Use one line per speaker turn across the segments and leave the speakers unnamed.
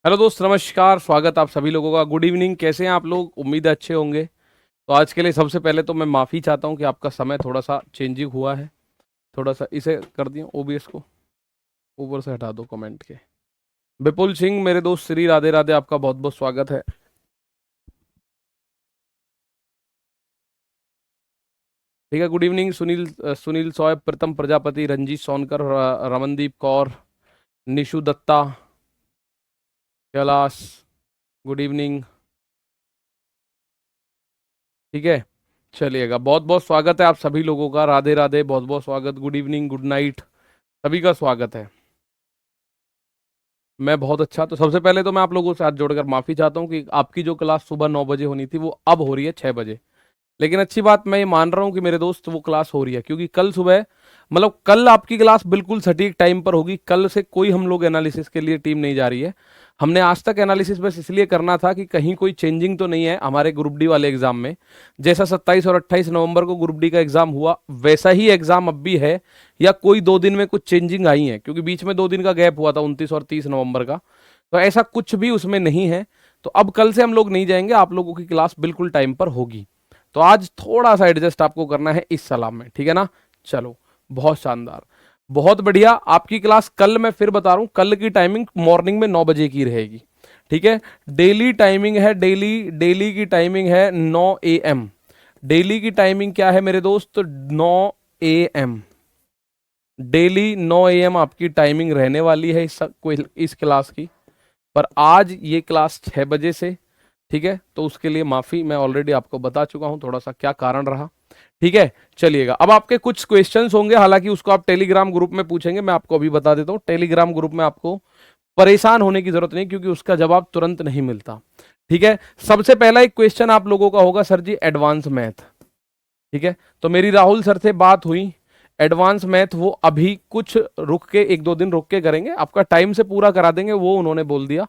Hello दोस्त, नमस्कार। स्वागत आप सभी लोगों का। Good evening. कैसे हैं आप लोग? उम्मीद है अच्छे होंगे। तो आज के लिए सबसे पहले तो मैं माफ़ी चाहता हूं कि आपका समय थोड़ा सा चेंजिंग हुआ है। थोड़ा सा इसे कर दिया, ओबीएस को ऊपर से हटा दो कमेंट के। विपुल सिंह, मेरे दोस्त, श्री राधे राधे, आपका बहुत बहुत स्वागत है। ठीक है, गुड इवनिंग। सुनील सौयब, प्रीतम प्रजापति, रंजीत सोनकर, रमनदीप कौर, निशु दत्ता, कैलाश, गुड इवनिंग। ठीक है, चलिएगा। बहुत बहुत स्वागत है आप सभी लोगों का। राधे राधे, बहुत बहुत स्वागत। गुड इवनिंग, गुड नाइट, सभी का स्वागत है। मैं बहुत अच्छा। तो सबसे पहले तो मैं आप लोगों से हाथ जोड़कर माफी चाहता हूँ कि आपकी जो क्लास सुबह 9 बजे होनी थी वो अब हो रही है 6 बजे। लेकिन अच्छी बात, मैं ये मान रहा हूँ कि मेरे दोस्त वो क्लास हो रही है, क्योंकि कल सुबह, मतलब कल आपकी क्लास बिल्कुल सटीक टाइम पर होगी। कल से कोई हम लोग एनालिसिस के लिए टीम नहीं जा रही है। हमने आज तक एनालिसिस बस इसलिए करना था कि कहीं कोई चेंजिंग तो नहीं है हमारे ग्रुप डी वाले एग्जाम में। जैसा 27 और 28 नवंबर को ग्रुप डी का एग्जाम हुआ, वैसा ही एग्जाम अब भी है, या कोई 2 दिन में कुछ चेंजिंग आई है, क्योंकि बीच में 2 दिन का गैप हुआ था, 29 और 30 नवंबर का। तो ऐसा कुछ भी उसमें नहीं है। तो अब कल से हम लोग नहीं जाएंगे, आप लोगों की क्लास बिल्कुल टाइम पर होगी। तो आज थोड़ा सा एडजस्ट आपको करना है इस सलाम में, ठीक है ना? चलो, बहुत शानदार, बहुत बढ़िया। आपकी क्लास कल, मैं फिर बता रहा हूं, कल की टाइमिंग मॉर्निंग में 9 बजे की रहेगी। ठीक है, डेली टाइमिंग है, डेली डेली की टाइमिंग है 9 AM। डेली की टाइमिंग क्या है मेरे दोस्त? 9 AM। डेली 9 AM आपकी टाइमिंग रहने वाली है इस क्लास की। पर आज ये क्लास 6 बजे से, ठीक है? तो उसके लिए माफी, मैं ऑलरेडी आपको बता चुका हूं थोड़ा सा क्या कारण रहा। ठीक है, चलिएगा। अब आपके कुछ क्वेश्चंस होंगे, हालांकि उसको आप टेलीग्राम ग्रुप में पूछेंगे। मैं आपको अभी बता देता हूं, टेलीग्राम ग्रुप में आपको परेशान होने की जरूरत नहीं, क्योंकि उसका जवाब तुरंत नहीं मिलता। ठीक है, सबसे पहला एक क्वेश्चन आप लोगों का होगा, सर जी एडवांस मैथ। ठीक है, तो मेरी राहुल सर से बात हुई। एडवांस मैथ वो अभी कुछ रुक के, 1-2 दिन रुक के करेंगे, आपका टाइम से पूरा करा देंगे, वो उन्होंने बोल दिया।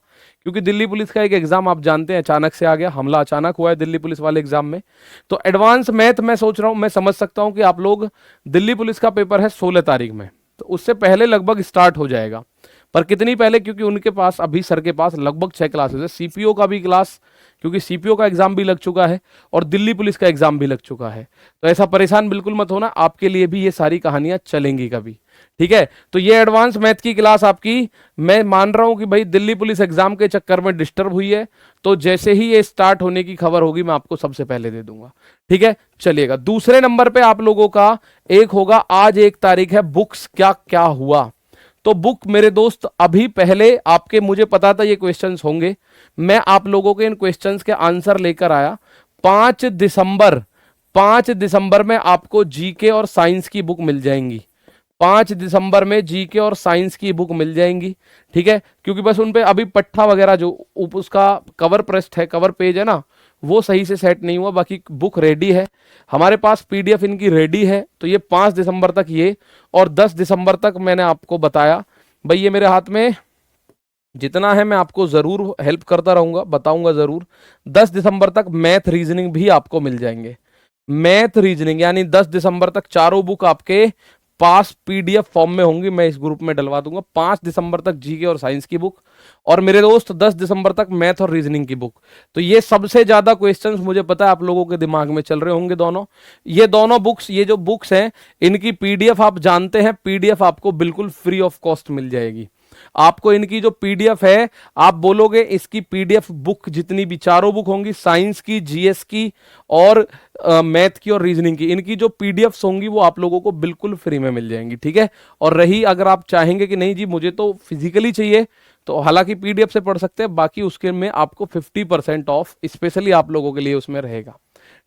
क्योंकि दिल्ली पुलिस का एक एग्जाम आप जानते हैं अचानक से आ गया, हमला अचानक हुआ है दिल्ली पुलिस वाले एग्जाम में। तो एडवांस मैथ मैं सोच रहा हूं, मैं समझ सकता हूं कि आप लोग, दिल्ली पुलिस का पेपर है 16 तारीख में, तो उससे पहले लगभग स्टार्ट हो जाएगा। पर कितनी पहले? क्योंकि उनके पास अभी, सर के पास लगभग 6 क्लासेस है, सीपीओ का भी क्लास, क्योंकि सीपीओ का एग्जाम भी लग चुका है और दिल्ली पुलिस का एग्जाम भी लग चुका है। तो ऐसा परेशान बिल्कुल मत होना, आपके लिए भी ये सारी कहानियां चलेंगी कभी। ठीक है, तो ये एडवांस मैथ की क्लास आपकी, मैं मान रहा हूं कि भाई दिल्ली पुलिस एग्जाम के चक्कर में डिस्टर्ब हुई है, तो जैसे ही ये स्टार्ट होने की खबर होगी मैं आपको सबसे पहले दे दूंगा। ठीक है, चलिएगा। दूसरे नंबर पे आप लोगों का एक होगा, आज 1 तारीख है, बुक्स क्या क्या हुआ। तो बुक मेरे दोस्त, अभी पहले आपके, मुझे पता था ये क्वेश्चंस होंगे, मैं आप लोगों के इन क्वेश्चंस के आंसर लेकर आया। 5 दिसंबर, 5 दिसंबर में आपको जीके और साइंस की बुक मिल जाएंगी। 5 दिसंबर में जीके और साइंस की बुक मिल जाएंगी। ठीक है, क्योंकि बस उन पे अभी पट्टा वगैरह जो उसका कवर प्रेस्ट है, कवर पेज है ना, वो सही से सेट नहीं हुआ। बाकी बुक रेडी है हमारे पास, पीडीएफ इनकी रेडी है। तो ये 5 दिसंबर तक ये, और 10 दिसंबर तक मैंने आपको बताया भाई, ये मेरे हाथ में जितना है मैं आपको जरूर हेल्प करता रहूंगा, बताऊंगा जरूर। 10 दिसंबर तक मैथ रीजनिंग भी आपको मिल जाएंगे। मैथ रीजनिंग यानी 10 दिसंबर तक चारों बुक आपके पास पीडीएफ फॉर्म में होंगी, मैं इस ग्रुप में डलवा दूंगा। 5 दिसंबर तक जीके और साइंस की बुक, और मेरे दोस्त 10 दिसंबर तक मैथ और रीजनिंग की बुक। तो ये सबसे ज्यादा क्वेश्चंस मुझे पता है आप लोगों के दिमाग में चल रहे होंगे दोनों। ये दोनों बुक्स, ये जो बुक्स हैं, इनकी पीडीएफ आप जानते हैं, पीडीएफ आपको बिल्कुल फ्री ऑफ कॉस्ट मिल जाएगी। आपको इनकी जो पीडीएफ है, आप बोलोगे इसकी पीडीएफ बुक, जितनी भी चारों बुक होंगी, साइंस की, जीएस की और मैथ की और रीजनिंग की, इनकी जो पीडीएफ्स होंगी वो आप लोगों को बिल्कुल फ्री में मिल जाएंगी। ठीक है, और रही, अगर आप चाहेंगे कि नहीं जी मुझे तो फिजिकली चाहिए, तो हालांकि पीडीएफ से पढ़ सकते हैं, बाकी उसके में आपको 50% ऑफ स्पेशली आप लोगों के लिए उसमें रहेगा।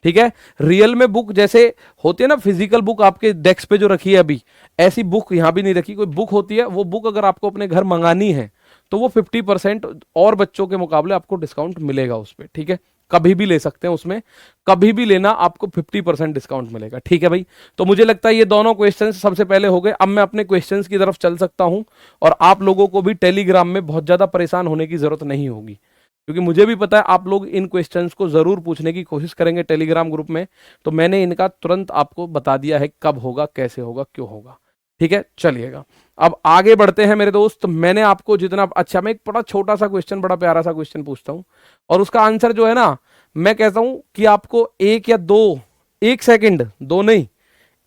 ठीक है, रियल में बुक जैसे होती है ना, फिजिकल बुक आपके डेस्क पे जो रखी है अभी, ऐसी बुक यहां भी नहीं रखी। कोई बुक होती है, वो बुक अगर आपको अपने घर मंगानी है तो वो 50% और बच्चों के मुकाबले आपको डिस्काउंट मिलेगा उस पर। ठीक है, कभी भी ले सकते हैं उसमें, कभी भी लेना, आपको 50% डिस्काउंट मिलेगा। ठीक है भाई, तो मुझे लगता है ये दोनों क्वेश्चंस सबसे पहले हो गए। अब मैं अपने क्वेश्चंस की तरफ चल सकता हूं, और आप लोगों को भी टेलीग्राम में बहुत ज्यादा परेशान होने की जरूरत नहीं होगी, क्योंकि मुझे भी पता है आप लोग इन क्वेश्चंस को जरूर पूछने की कोशिश करेंगे टेलीग्राम ग्रुप में। तो मैंने इनका तुरंत आपको बता दिया है, कब होगा, कैसे होगा, क्यों होगा। ठीक है, चलिएगा अब आगे बढ़ते हैं मेरे दोस्त। मैंने आपको जितना अच्छा, मैं एक बड़ा छोटा सा क्वेश्चन, बड़ा प्यारा सा क्वेश्चन पूछता हूं और उसका आंसर जो है ना, मैं कहता हूं कि आपको एक या दो, एक सेकंड, दो नहीं,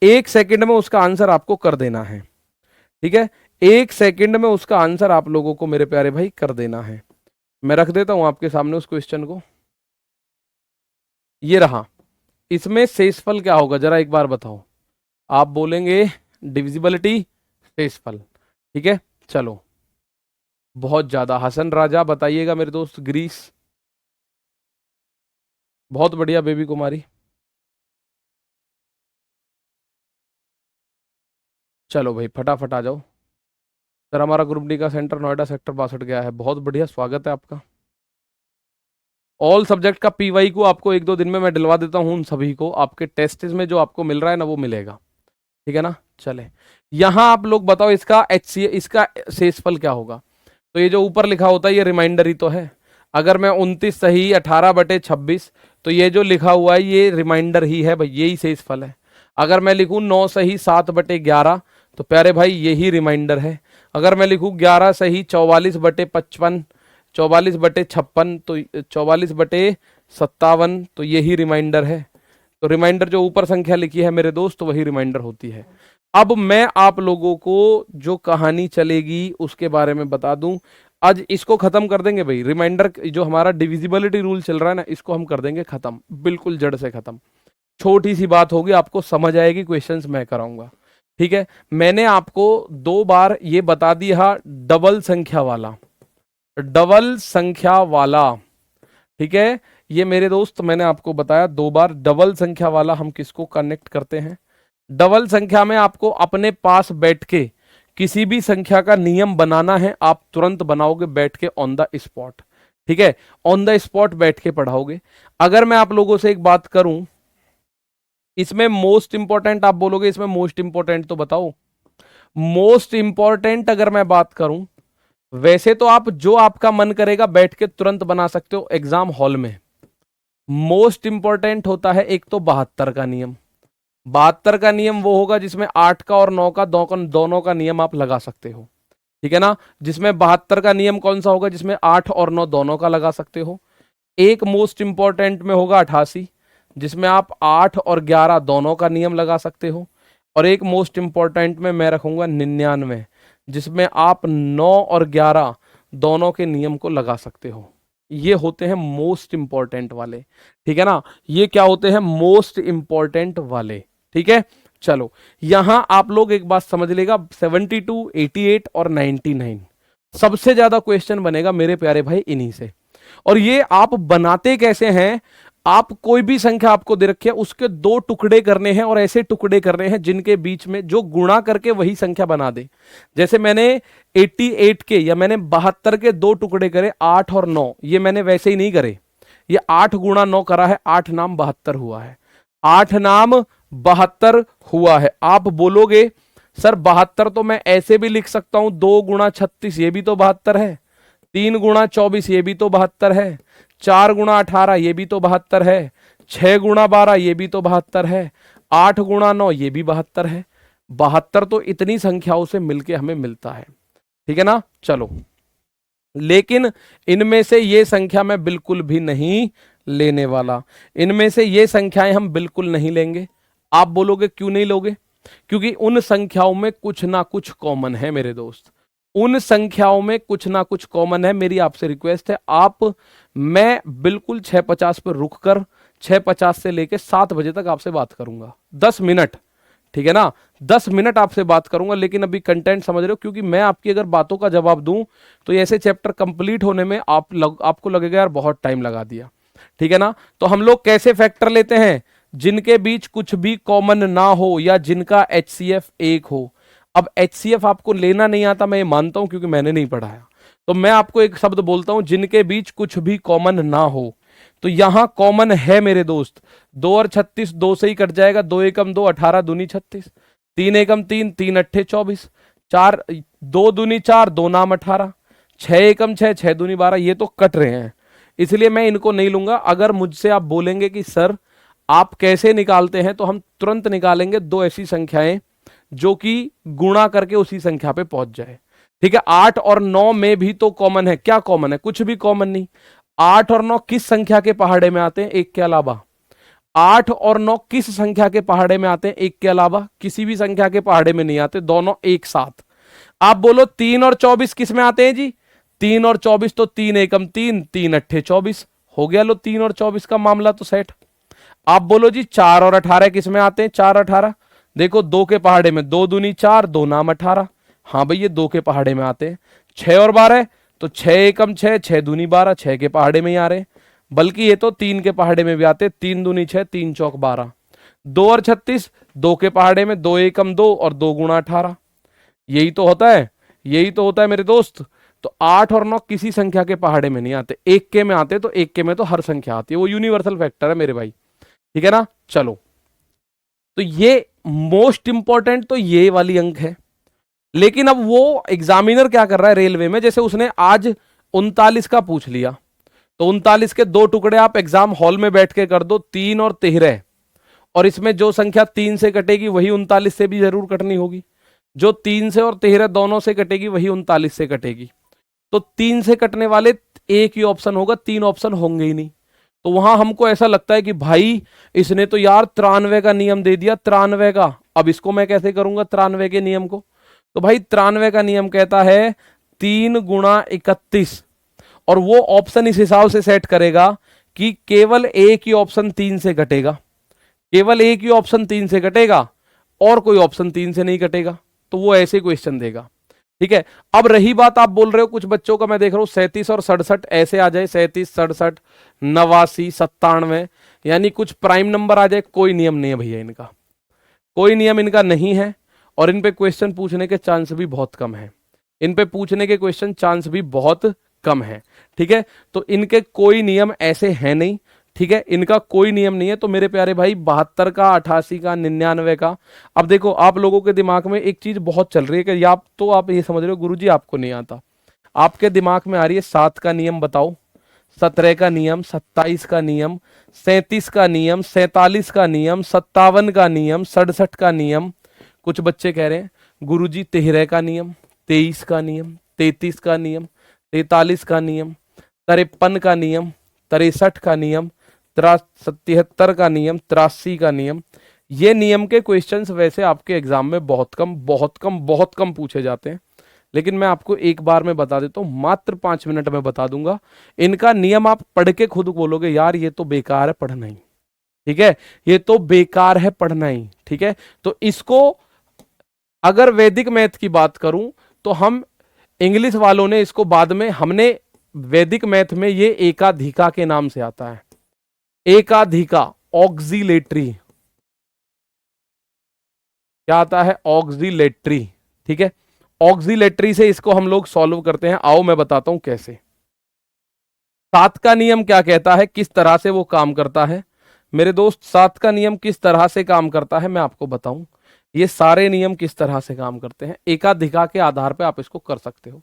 एक सेकंड में उसका आंसर आपको कर देना है। ठीक है, एक सेकंड में उसका आंसर आप लोगों को मेरे प्यारे भाई कर देना है। मैं रख देता हूं आपके सामने उस क्वेश्चन को। ये रहा, इसमें शेषफल क्या होगा जरा एक बार बताओ। आप बोलेंगे डिविजिबिलिटी, शेषफल। ठीक है, चलो बहुत ज्यादा। हसन राजा बताइएगा मेरे दोस्त। ग्रीस, बहुत बढ़िया। बेबी कुमारी, चलो भाई फटाफट आ जाओ। सर हमारा ग्रुप डी का सेंटर नोएडा सेक्टर 62 गया है। बहुत बढ़िया, स्वागत है आपका। ऑल सब्जेक्ट का पीवाई को आपको एक दो दिन में मैं दिलवा देता हूं उन सभी को। आपके टेस्ट में जो आपको मिल रहा है ना वो मिलेगा। ठीक है ना, चले यहां आप लोग बताओ इसका HCF, इसका शेषफल क्या होगा। तो ये जो ऊपर लिखा होता है ये रिमाइंडर ही तो है। अगर मैं 29 सही 18/26, तो ये जो लिखा हुआ है ये रिमाइंडर ही है भाई, यही शेषफल है। अगर मैं लिखूं 9 सही 7/11, तो प्यारे भाई यही रिमाइंडर है। अगर मैं लिखूं 11 सही 44/55, 44/56, तो 44/57, तो यही रिमाइंडर है। तो रिमाइंडर जो ऊपर संख्या लिखी है मेरे दोस्त, तो वही रिमाइंडर होती है। अब मैं आप लोगों को जो कहानी चलेगी उसके बारे में बता दूं। आज इसको खत्म कर देंगे भाई, रिमाइंडर जो हमारा डिविजिबिलिटी रूल चल रहा है ना, इसको हम कर देंगे खत्म, बिल्कुल जड़ से खत्म। छोटी सी बात होगी, आपको समझ आएगी, क्वेश्चंस मैं कराऊंगा। ठीक है, मैंने आपको 2 बार ये बता दिया डबल संख्या वाला, डबल संख्या वाला। ठीक है, ये मेरे दोस्त मैंने आपको बताया 2 बार डबल संख्या वाला हम किसको कनेक्ट करते हैं। डबल संख्या में आपको अपने पास बैठ के किसी भी संख्या का नियम बनाना है, आप तुरंत बनाओगे बैठ के ऑन द स्पॉट। ठीक है, ऑन द स्पॉट बैठ के पढ़ाओगे। अगर मैं आप लोगों से एक बात करूं, इसमें मोस्ट इंपॉर्टेंट आप बोलोगे, इसमें मोस्ट इंपॉर्टेंट तो बताओ। मोस्ट इंपॉर्टेंट अगर मैं बात करूं, वैसे तो आप जो आपका मन करेगा बैठ के तुरंत बना सकते हो एग्जाम हॉल में। मोस्ट इंपॉर्टेंट होता है एक तो 72 का नियम। 72 का नियम वो होगा जिसमें 8 का और 9 का दोनों का नियम आप लगा सकते हो। ठीक है ना, जिसमें 72 का नियम कौन सा होगा, जिसमें 8 और 9 दोनों का लगा सकते हो। एक मोस्ट इंपॉर्टेंट में होगा 88, जिसमें आप 8 और 11 दोनों का नियम लगा सकते हो। और एक मोस्ट इंपॉर्टेंट में मैं रखूंगा 99, जिसमें आप 9 और 11 दोनों के नियम को लगा सकते हो। ये होते हैं मोस्ट इंपॉर्टेंट वाले। ठीक है ना, ये क्या होते हैं, मोस्ट इंपॉर्टेंट वाले। ठीक है, चलो यहां आप लोग एक बात समझ लेगा, 72, 88 और 99 सबसे ज्यादा क्वेश्चन बनेगा मेरे प्यारे भाई इन्हीं से। और ये आप बनाते कैसे हैं, आप कोई भी संख्या आपको दे रखी है उसके 2 टुकड़े करने हैं, और ऐसे टुकड़े करने हैं जिनके बीच में जो गुणा करके वही संख्या बना दे। जैसे मैंने 88 के या मैंने 72 के 2 टुकड़े करे, 8 और 9, ये मैंने वैसे ही नहीं करे, ये 8 गुणा 9 करा है, 8 नाम 72 हुआ है, 8 नाम 72 हुआ है। आप बोलोगे सर 72 तो मैं ऐसे भी लिख सकता हूं, 2 गुणा 36 ये भी तो 72 है, 3 गुणा 24 ये भी तो 72 है, 4 गुणा 18 ये भी तो 72 है, 6 गुणा 12 ये भी तो 72 है, 8 गुणा 9 ये भी 72 है। 72 तो इतनी संख्याओं से मिलके हमें मिलता है। ठीक है ना, चलो लेकिन इनमें से ये संख्या मैं बिल्कुल भी नहीं लेने वाला, इनमें से ये संख्याएं हम बिल्कुल नहीं लेंगे। आप बोलोगे क्यों नहीं लोगे, क्योंकि उन संख्याओं में कुछ ना कुछ कॉमन है मेरे दोस्त, उन संख्याओं में कुछ ना कुछ कॉमन है। मेरी आपसे रिक्वेस्ट है, मैं बिल्कुल 6:50 पर रुक कर 6:50 से लेके 7 बजे तक आपसे बात करूंगा, 10 मिनट। ठीक है ना, 10 मिनट आपसे बात करूंगा, लेकिन अभी कंटेंट समझ रहे हो, क्योंकि मैं आपकी अगर बातों का जवाब दूं तो ऐसे चैप्टर कंप्लीट होने में आपको लगेगा यार बहुत टाइम लगा दिया। ठीक है ना, तो हम लोग कैसे फैक्टर लेते हैं, जिनके बीच कुछ भी कॉमन ना हो या जिनका HCF 1 हो। अब HCF आपको लेना नहीं आता, मैं ये मानता हूं क्योंकि मैंने नहीं पढ़ाया, तो मैं आपको एक शब्द बोलता हूं, जिनके बीच कुछ भी कॉमन ना हो। तो यहां कॉमन है मेरे दोस्त, 2 और 36 2 से ही कट जाएगा, 2 एकम 2 18 दूनी 36, 3 एकम 3 3 अट्ठे 24, 4 2 दूनी 4 2 नाम 18, 6 एकम 6 6 दूनी 12, ये तो कट रहे हैं, इसलिए मैं इनको नहीं लूंगा। अगर मुझसे आप बोलेंगे कि सर आप कैसे निकालते हैं, तो हम तुरंत निकालेंगे 2 ऐसी संख्याएं जो कि गुणा करके उसी संख्या पे पहुंच जाए। ठीक है, 8 और 9 में भी तो कॉमन है, क्या कॉमन है? कुछ भी कॉमन नहीं। 8 और 9 किस संख्या के पहाड़े में आते हैं? एक के अलावा। 8 और 9 किस संख्या के पहाड़े में आते हैं? एक के अलावा किसी भी संख्या के पहाड़े में नहीं आते, दोनों एक साथ। आप बोलो 3 और 24 किस में आते हैं जी? 3 और 24 तो 3 एकम 3, 3 अट्ठे 24 हो गया। लो 3 और 24 का मामला तो सेट। आप बोलो जी 4 और 18 किस में आते हैं? 4 18 देखो 2 के पहाड़े में 2 दूनी 4, 2 नाम 18। हाँ भाई ये 2 के पहाड़े में आते हैं। 6 और 12 तो 6 एकम 6, 6 दूनी 12, 6 के पहाड़े में ही आ रहे हैं। बल्कि ये तो 3 के पहाड़े में भी आते, 3 दूनी 6, 3 चौक 12। 2 और 36 2 के पहाड़े में 2 एकम 2 और 2 गुणा 18। यही तो होता है, यही तो होता है मेरे दोस्त। तो 8 और 9 किसी संख्या के पहाड़े में नहीं आते, एक के में आते। तो एक के में तो हर संख्या आती है, वो यूनिवर्सल फैक्टर है मेरे भाई। ठीक है ना? चलो, तो ये मोस्ट इंपॉर्टेंट तो ये वाली अंक है। लेकिन अब वो एग्जामिनर क्या कर रहा है रेलवे में, जैसे उसने आज 39 का पूछ लिया, तो 39 के 2 टुकड़े आप एग्जाम हॉल में बैठ के कर दो, 3 और 13, और इसमें जो संख्या 3 से कटेगी वही 39 से भी जरूर कटनी होगी। जो 3 से और 13 दोनों से कटेगी वही 39 से कटेगी। तो 3 से कटने वाले एक ही ऑप्शन होगा, 3 ऑप्शन होंगे ही नहीं। तो वहां हमको ऐसा लगता है कि भाई इसने तो यार 93 का नियम दे दिया, 93 का। अब इसको मैं कैसे करूंगा 93 के नियम को? तो भाई 93 का नियम कहता है 3 गुणा 31, और वो ऑप्शन इस हिसाब से सेट करेगा कि केवल एक ही ऑप्शन 3 से कटेगा, केवल एक ही ऑप्शन 3 से कटेगा और कोई ऑप्शन 3 से नहीं कटेगा। तो वो ऐसे क्वेश्चन देगा। ठीक है, अब रही बात, आप बोल रहे हो कुछ बच्चों का मैं देख रहा हूं 37 और 67 ऐसे आ जाए, 37 67 89 97, यानी कुछ प्राइम नंबर आ जाए। कोई नियम नहीं है भैया इनका, कोई नियम इनका नहीं है, और इन पे क्वेश्चन पूछने के चांस भी बहुत कम है। इन पे पूछने के क्वेश्चन चांस भी बहुत कम है। ठीक है, तो इनके कोई नियम ऐसे हैं नहीं। ठीक है, इनका कोई नियम नहीं है। तो मेरे प्यारे भाई 72 का, 88 का, 99 का, अब देखो आप लोगों के दिमाग में एक चीज बहुत चल रही है कि या तो आप ये समझ रहे हो गुरुजी आपको नहीं आता, आपके दिमाग में आ रही है 7 का नियम बताओ, 17 का नियम, 27 का नियम, 37 का नियम, 47 का नियम, 57 का नियम, 67 का नियम। कुछ बच्चे कह रहे हैं गुरुजी 13 का नियम, 23 का नियम, 33 का नियम, 43 का नियम, 53 का नियम, 63 का नियम, 73 का नियम, 83 का नियम। ये नियम के क्वेश्चंस वैसे आपके एग्जाम में बहुत कम बहुत कम बहुत कम पूछे जाते हैं, लेकिन मैं आपको एक बार में बता देता हूं, मात्र 5 मिनट में बता दूंगा। इनका नियम आप पढ़ के खुद बोलोगे यार ये तो बेकार है पढ़ना ही। ठीक है, ये तो बेकार है पढ़ना ही। ठीक है, तो इसको अगर वैदिक मैथ की बात करूं तो हम इंग्लिश वालों ने इसको बाद में, हमने वैदिक मैथ में ये एकाधिका के नाम से आता है, एकाधिका, ऑक्सिलेटरी। क्या आता है? ऑक्सिलेटरी। ठीक है, ऑक्सिलेटरी से इसको हम लोग सॉल्व करते हैं। आओ मैं बताता हूं कैसे। 7 का नियम क्या कहता है, किस तरह से वो काम करता है मेरे दोस्त? 7 का नियम किस तरह से काम करता है मैं आपको बताऊं। ये सारे नियम किस तरह से काम करते हैं, एकाधिका के आधार पर आप इसको कर सकते हो।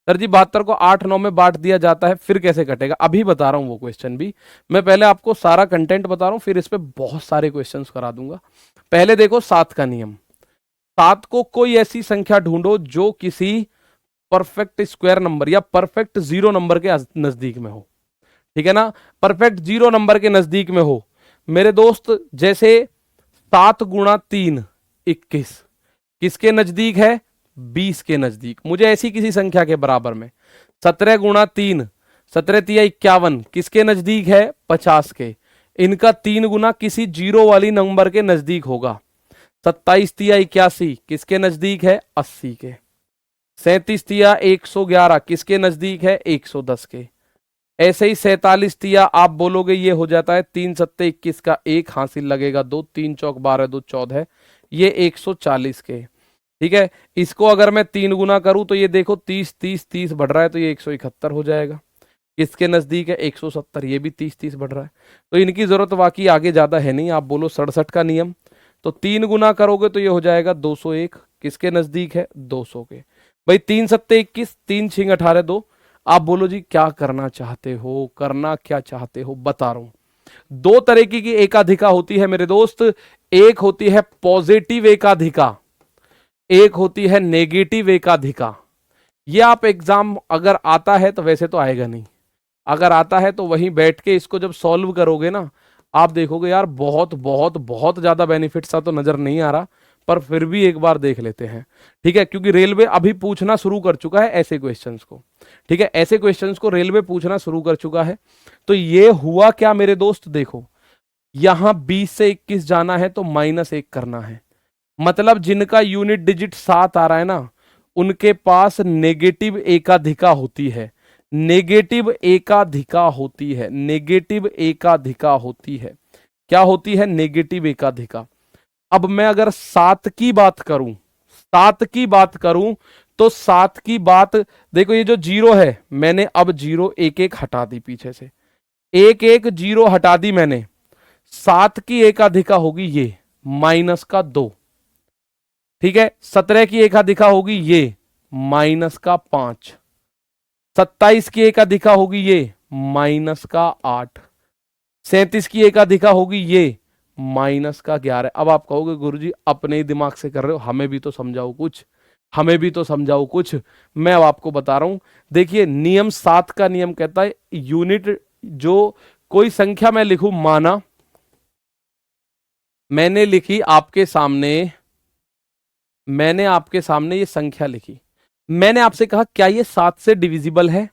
सर जी 72 को 8 9 में बांट दिया जाता है, फिर कैसे कटेगा? अभी बता रहा हूं वो क्वेश्चन भी। मैं पहले आपको सारा कंटेंट बता रहा हूं, फिर इस पे बहुत सारे क्वेश्चंस करा दूंगा। पहले देखो 7 का नियम। 7 को कोई ऐसी संख्या ढूंढो जो किसी परफेक्ट स्क्वायर नंबर या परफेक्ट जीरो नंबर के नजदीक में हो। ठीक है ना, परफेक्ट जीरो नंबर के नजदीक में हो मेरे दोस्त। जैसे 7 गुणा 3 21, किसके नजदीक है? 20 के नजदीक। मुझे ऐसी किसी संख्या के बराबर में 17 गुणा 3, 17 तिया 51, किसके नजदीक है? 50 के। इनका 3 गुना किसी जीरो वाली नंबर के नजदीक होगा। 27 तिया 81, किसके नजदीक है? 80 के। 37 तिया 111, किसके नजदीक है? 110 के। ऐसे ही 47 तिया आप बोलोगे ये हो जाता है 3 सत्ते 21 का, एक हासिल लगेगा 2, 3 चौक 12 2 14, ये 140 के। ठीक है, इसको अगर मैं 3 गुना करूं तो ये देखो 30 30 30 बढ़ रहा है, तो ये 171 हो जाएगा। किसके नजदीक है? 170, ये भी 30 30 बढ़ रहा है। तो इनकी जरूरत बाकी आगे ज्यादा है नहीं। आप बोलो 67 का नियम, तो 3 गुना करोगे तो ये हो जाएगा 201, किसके नजदीक है? 200 के। भाई 3 सत्ते 21, 3 छिंग 18 2। आप बोलो जी क्या करना चाहते हो, करना क्या चाहते हो? बता रहा हूं। 2 तरीके की एकाधिका होती है मेरे दोस्त। एक होती है पॉजिटिव एकाधिका, एक होती है नेगेटिव एकाधिका। ये आप एग्जाम अगर आता है तो, वैसे तो आएगा नहीं, अगर आता है तो वहीं बैठ के इसको जब सॉल्व करोगे ना, आप देखोगे यार बहुत बहुत बहुत ज्यादा बेनिफिट सा तो नजर नहीं आ रहा, पर फिर भी एक बार देख लेते हैं। ठीक है, क्योंकि रेलवे अभी पूछना शुरू कर चुका है ऐसे क्वेश्चंस को। ठीक है, ऐसे क्वेश्चंस को रेलवे पूछना शुरू कर चुका है। तो ये हुआ क्या मेरे दोस्त, देखो यहां 20 से 21 जाना है तो -1 करना है, मतलब जिनका यूनिट डिजिट 7 आ रहा है ना, उनके पास नेगेटिव एकाधिका होती है, नेगेटिव एकाधिका होती है, नेगेटिव एकाधिका होती है। क्या होती है? नेगेटिव एकाधिका। अब मैं अगर 7 की बात करूं, 7 की बात करूं तो 7 की बात, देखो ये जो 0 है, मैंने अब 0 1 1 हटा दी पीछे से, 1 1 0 हटा दी मैंने। 7 की एकाधिका होगी ये -2। ठीक है, 17 की एकाधिका होगी ये -5। 27 की एकाधिका होगी ये -8। 37 की एकाधिका होगी ये -11। अब आप कहोगे गुरुजी अपने ही दिमाग से कर रहे हो, हमें भी तो समझाओ कुछ, हमें भी तो समझाओ कुछ। मैं अब आपको बता रहा हूं, देखिए नियम 7 का नियम कहता है यूनिट, जो कोई संख्या मैं लिखूं, माना मैंने लिखी आपके सामने, मैंने आपके सामने ये संख्या लिखी, मैंने आपसे कहा क्या ये 7 से डिविजिबल है,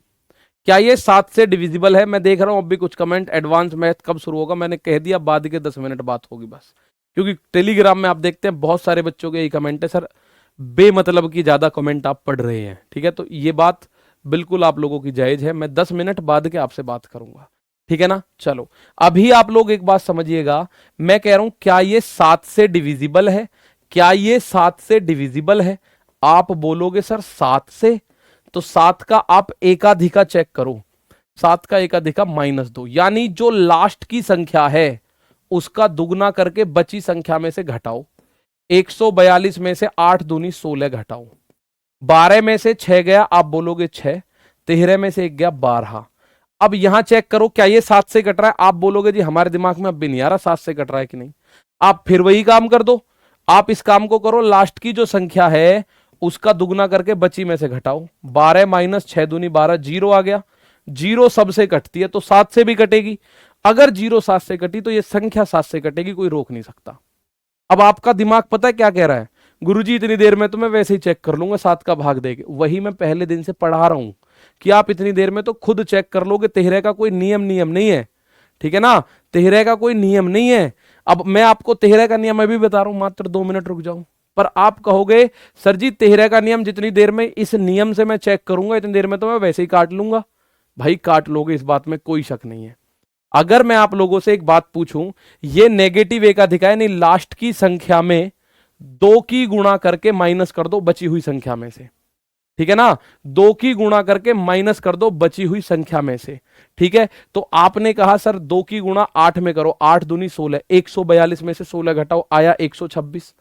क्या ये 7 से डिविजिबल है? मैं देख रहा हूं अभी कुछ कमेंट, एडवांस मैथ कब शुरू होगा, मैंने कह दिया बाद के 10 मिनट बात होगी बस, क्योंकि टेलीग्राम में आप देखते हैं बहुत सारे बच्चों के यही कमेंट है, सर बेमतलब की ज्यादा कमेंट आप पढ़ रहे हैं। ठीक है, तो ये बात बिल्कुल आप लोगों की जायज है, मैं 10 मिनट बाद के आपसे बात करूंगा। ठीक है ना, चलो अभी आप लोग एक बात समझिएगा, मैं कह रहा हूं क्या ये 7 से डिविजिबल है, क्या ये 7 से डिविजिबल है? आप बोलोगे सर 7 से, तो 7 का आप एकाधिका चेक करो, 7 का एकाधिका -2, यानी जो लास्ट की संख्या है उसका दुगना करके बची संख्या में से घटाओ। 142 में से 8 दूनी 16 घटाओ, 12 में से 6 गया, आप बोलोगे 6, 13 में से 1 गया 12। अब यहां चेक करो क्या ये 7 से कट रहा है, आप बोलोगे जी हमारे दिमाग में अब भी नहीं आ रहा 7 से कट रहा है कि नहीं। आप फिर वही काम कर दो, आप इस काम को करो, लास्ट की जो संख्या है उसका दुगना करके बची में से घटाओ, 12 माइनस 6 दूनी 12, 0 आ गया। 0 सबसे कटती है तो 7 से भी कटेगी, अगर 0 7 से कटी तो ये संख्या 7 से कटेगी, कोई रोक नहीं सकता। अब आपका दिमाग पता है क्या कह रहा है, गुरुजी इतनी देर में तो मैं वैसे ही चेक कर लूंगा 7 का भाग देके, वही मैं पहले दिन से पढ़ा रहा हूं कि आप इतनी देर में तो खुद चेक कर लोगे, तेहरे का कोई नियम नहीं है। ठीक है ना, तेहरे का कोई नियम नहीं है। अब मैं आपको तेहरे का नियम अभी बता रहा हूं, मात्र 2 मिनट रुक जाऊं, पर आप कहोगे सर जी तेहरे का नियम जितनी देर में इस नियम से मैं चेक करूंगा इतनी देर में तो मैं वैसे ही काट लूंगा। भाई काट लोगे, इस बात में कोई शक नहीं है। अगर मैं आप लोगों से एक बात पूछूं, ये नेगेटिव एकाधिका यानी लास्ट की संख्या में 2 की गुणा करके माइनस कर दो बची हुई संख्या में से। ठीक है ना, 2 की गुणा करके माइनस कर दो बची हुई संख्या में से। ठीक है, तो आपने कहा सर 2 की गुणा 8 में करो, 8 दूनी 16, 142 में से 16 घटाओ, आया 126।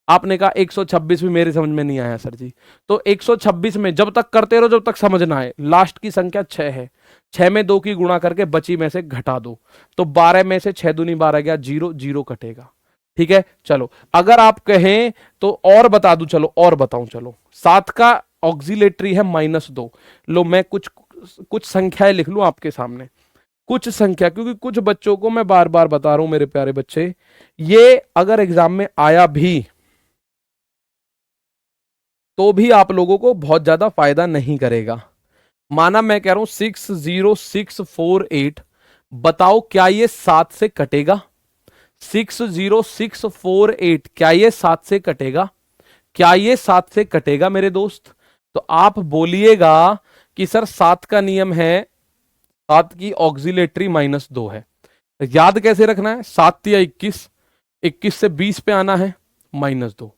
आपने कहा 126 भी मेरे समझ में नहीं आया सर जी, तो 126 में जब तक करते रहो जब तक समझ ना आए, लास्ट की संख्या 6 है, 6 में 2 की गुणा करके बची में से घटा दो, तो 12 में से 6 दूनी 12 गया, 0 0 कटेगा। ठीक है, चलो अगर आप कहें तो और बता दूं, चलो और बताऊं, चलो 7 का ऑक्सिलेटरी है -2। लो मैं कुछ संख्याएं लिख लूं आपके सामने, कुछ संख्या, क्योंकि कुछ बच्चों को मैं बार बार बता रहा हूं मेरे प्यारे बच्चे, ये अगर एग्जाम में आया भी तो भी आप लोगों को बहुत ज्यादा फायदा नहीं करेगा। माना मैं कह रहा हूं 60648, बताओ क्या ये 7 से कटेगा? 60648 क्या ये 7 से कटेगा? क्या ये 7 से कटेगा मेरे दोस्त? तो आप बोलिएगा कि सर 7 का नियम है, 7 की ऑक्सिलेटरी -2 है। याद कैसे रखना है? 7 या 21, 21 से 20 पे आना है, -2।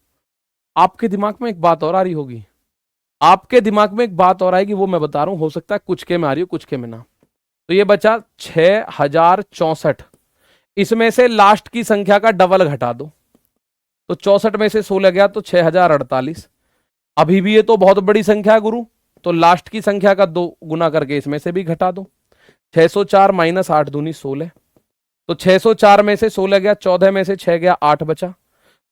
आपके दिमाग में एक बात और आ रही होगी, आपके दिमाग में एक बात और आएगी, वो मैं बता रहा हूं, हो सकता है कुछ के में आ रही हो कुछ के में ना। तो ये बचा 6064, इसमें से लास्ट की संख्या का डबल घटा दो, तो 64 में से 16 गया तो 6048। अभी भी ये तो बहुत बड़ी संख्या है गुरु, तो लास्ट की संख्या का 2 गुना करके इसमें से भी घटा दो, 604 माइनस 8 दूनी 16, तो 604 में से 16 गया, 14 में से 6 गया 8 बचा,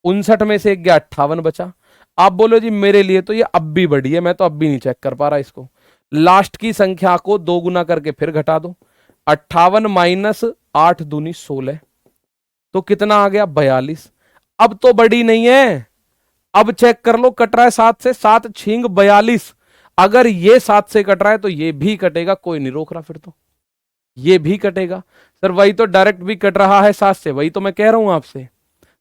59 में से 1 गया 58 बचा। आप बोलो जी मेरे लिए तो ये अब भी बड़ी है, मैं तो अब भी नहीं चेक कर पा रहा इसको। लास्ट की संख्या को 2 गुना करके फिर घटा दो, 58 माइनस 8 दूनी 16, तो कितना आ गया 42। अब तो बड़ी नहीं है, अब चेक कर लो, कट रहा है 7 से, 7 छींग 42। अगर ये 7 से कट रहा है तो ये भी कटेगा, कोई नहीं रोक रहा, फिर तो ये भी कटेगा। सर वही तो डायरेक्ट भी कट रहा है 7 से, वही तो मैं कह रहा हूं आपसे।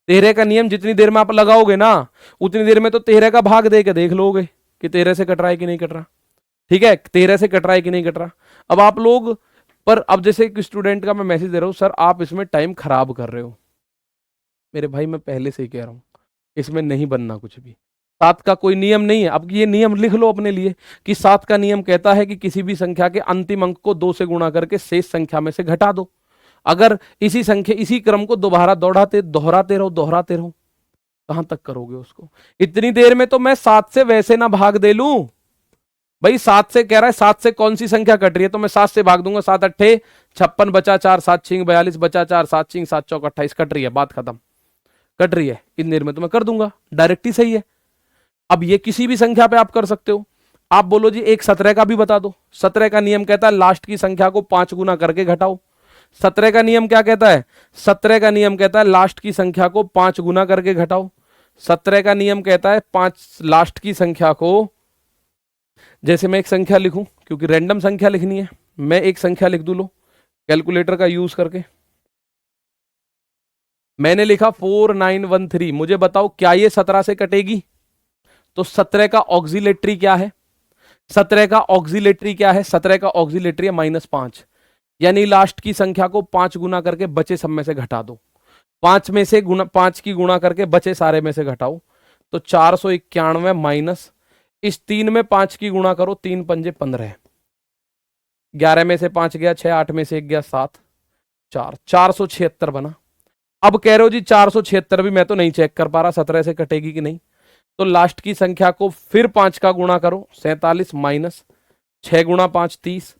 13 का नियम जितनी देर में आप लगाओगे ना, उतनी देर में तो 13 का भाग दे के देख लोगे कि 13 से कट रहा है कि नहीं कट रहा। ठीक है, 13 से कट रहा है कि नहीं कट रहा। अब आप लोग, पर अब जैसे एक स्टूडेंट का मैं मैसेज दे रहा हूं, सर आप इसमें टाइम खराब कर रहे हो। मेरे भाई मैं पहले से ही कह रहा हूं, इसमें नहीं बनना कुछ भी। 7 का कोई नियम नहीं है। अब ये नियम लिख लो अपने लिए कि 7 का नियम कहता है कि किसी भी संख्या के अंतिम अंक को 2 से गुणा करके शेष संख्या में से घटा दो। अगर इसी संख्या, इसी क्रम को दोबारा दोहराते रहो, कहां तक करोगे उसको। इतनी देर में तो मैं 7 से वैसे ना भाग दे लूं भाई। 7 से कह रहा है, 7 से कौन सी संख्या कट रही है, तो मैं 7 से भाग दूंगा। 7 अट्ठे 56 बचा 4, 7 छिंग 42 बचा 4, 7 छिंग 7 चौक 28, कट रही है, बात खत्म। कट रही है, इतनी देर में तो मैं कर दूंगा, डायरेक्ट ही सही है। अब ये किसी भी संख्या पे आप कर सकते हो। आप बोलो जी एक 17 का भी बता दो। 17 का नियम कहता है लास्ट की संख्या को 5 गुना करके घटाओ। 17 का नियम क्या कहता है? 17 का नियम कहता है लास्ट की संख्या को 5 गुना करके घटाओ। 17 का नियम कहता है 5 लास्ट की संख्या को, जैसे मैं एक संख्या लिखूं, क्योंकि रैंडम संख्या लिखनी है, मैं एक संख्या लिख दू, लो कैलकुलेटर का यूज करके। मैंने लिखा 4913, मुझे बताओ क्या ये 17 से कटेगी? तो 17 का ऑक्सिलेटरी क्या है? 17 का ऑक्सिलेटरी क्या है? 17 का ऑक्सिलेटरी है -5, यानी लास्ट की संख्या को 5 गुना करके बचे सब में से घटा दो। 5 में से गुना, 5 की गुणा करके बचे सारे में से घटाओ, तो 491 माइनस इस 3 में 5 की गुणा करो, 3 पंजे 15, 11 में से 5 गया 6, 8 में से 1 गया 7, 4, 476 बना। अब कह रहे हो जी 476 भी मैं तो नहीं चेक कर पा रहा 17 से कटेगी कि नहीं। तो लास्ट की संख्या को फिर 5 का गुणा करो, 47 माइनस 6 गुणा 5 30,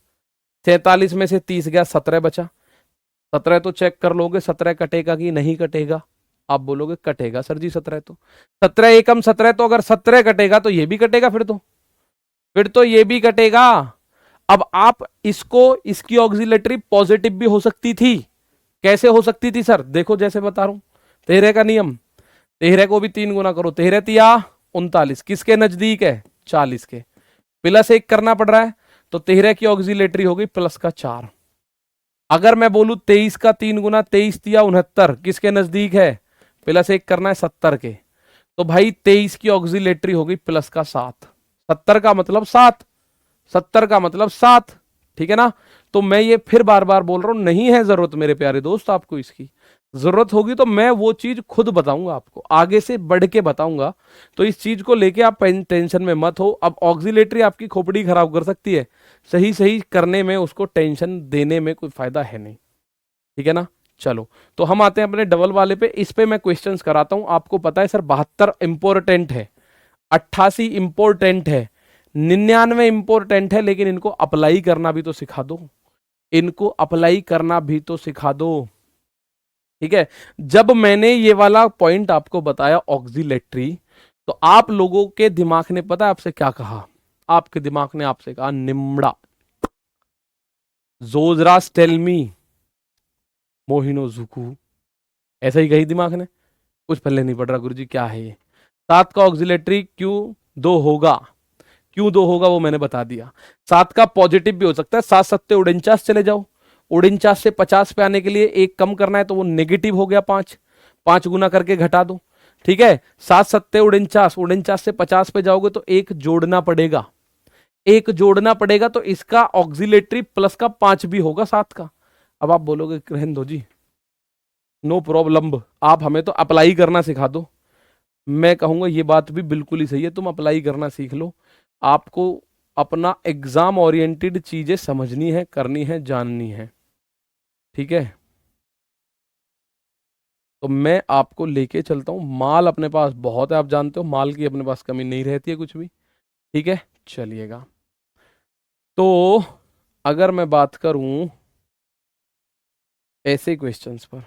47 में से 30 गया 17 बचा। 17 तो चेक कर लोगे 17 कटेगा कि नहीं कटेगा? आप बोलोगे कटेगा सर जी 17, तो 17 एकम 17, तो अगर 17 कटेगा तो ये भी कटेगा, फिर तो ये भी कटेगा। अब आप इसको, इसकी ऑक्सिलेटरी पॉजिटिव भी हो सकती थी। कैसे हो सकती थी सर? देखो जैसे बता रहा हूं, 13 का नियम, 13 को भी 3 गुना करो, 13 तिया 39, किसके नजदीक है? 40 के, प्लस 1 करना पड़ रहा है, तो 13 की ऑक्सिलेटरी हो गई प्लस का 4। अगर मैं बोलूं 23 का 3 गुना, 23 तिया 69, किसके नजदीक है? प्लस 1 करना है 70 के, तो भाई 23 की ऑक्सिलेटरी हो गई प्लस का 7। 70 का मतलब 7, 70 का मतलब 7, ठीक है ना। तो मैं ये फिर बार बार बोल रहा हूं, नहीं है जरूरत मेरे प्यारे दोस्त आपको इसकी। जरूरत होगी तो मैं वो चीज खुद बताऊंगा आपको, आगे से बढ़ के बताऊंगा। तो इस चीज को लेके आप टेंशन में मत हो। अब ऑक्सिलेटरी आपकी खोपड़ी खराब कर सकती है, सही सही करने में उसको टेंशन देने में कोई फायदा है नहीं, ठीक है ना। चलो, तो हम आते हैं अपने डबल वाले पे। इस पे मैं क्वेश्चंस कराता हूं। आपको पता है सर 72 इंपॉर्टेंट है, 88 इंपॉर्टेंट है, 99 इंपॉर्टेंट है, लेकिन इनको अप्लाई करना भी तो सिखा दो, इनको अप्लाई करना भी तो सिखा दो, ठीक है। जब मैंने ये वाला पॉइंट आपको बताया ऑक्सिलेटरी, तो आप लोगों के दिमाग ने पता है आपसे क्या कहा? आपके दिमाग ने आपसे कहा निम्बड़ा, जोजरास टेलमी, मोहिनोजुकू, ऐसा ही कही दिमाग ने। कुछ पल्ले नहीं पड़ रहा गुरुजी क्या है ये। 7 का ऑक्सिलेटरी क्यों 2 होगा, क्यों 2 होगा वो मैंने बता दिया। 7 का पॉजिटिव भी हो सकता है, 7 सत्ते 49 चले जाओ, 49 से 50 पे आने के लिए एक कम करना है, तो वो नेगेटिव हो गया 5, 5 गुना करके घटा दो, ठीक है। 7 सत्ते 49, 49 से 50 पे जाओगे तो एक जोड़ना पड़ेगा, एक जोड़ना पड़ेगा, तो इसका ऑक्सिलेटरी प्लस का 5 भी होगा 7 का। अब आप बोलोगे रहन दो जी, नो प्रॉब्लम, आप हमें तो अप्लाई करना सिखा दो। मैं कहूंगा ये बात भी बिल्कुल ही सही है, तुम अप्लाई करना सीख लो। आपको अपना एग्जाम ओरिएंटेड चीजें समझनी है, करनी है, जाननी है, ठीक है। तो मैं आपको लेके चलता हूं, माल अपने पास बहुत है, आप जानते हो माल की अपने पास कमी नहीं रहती है कुछ भी, ठीक है। चलिएगा, तो अगर मैं बात करूं ऐसे क्वेश्चंस पर,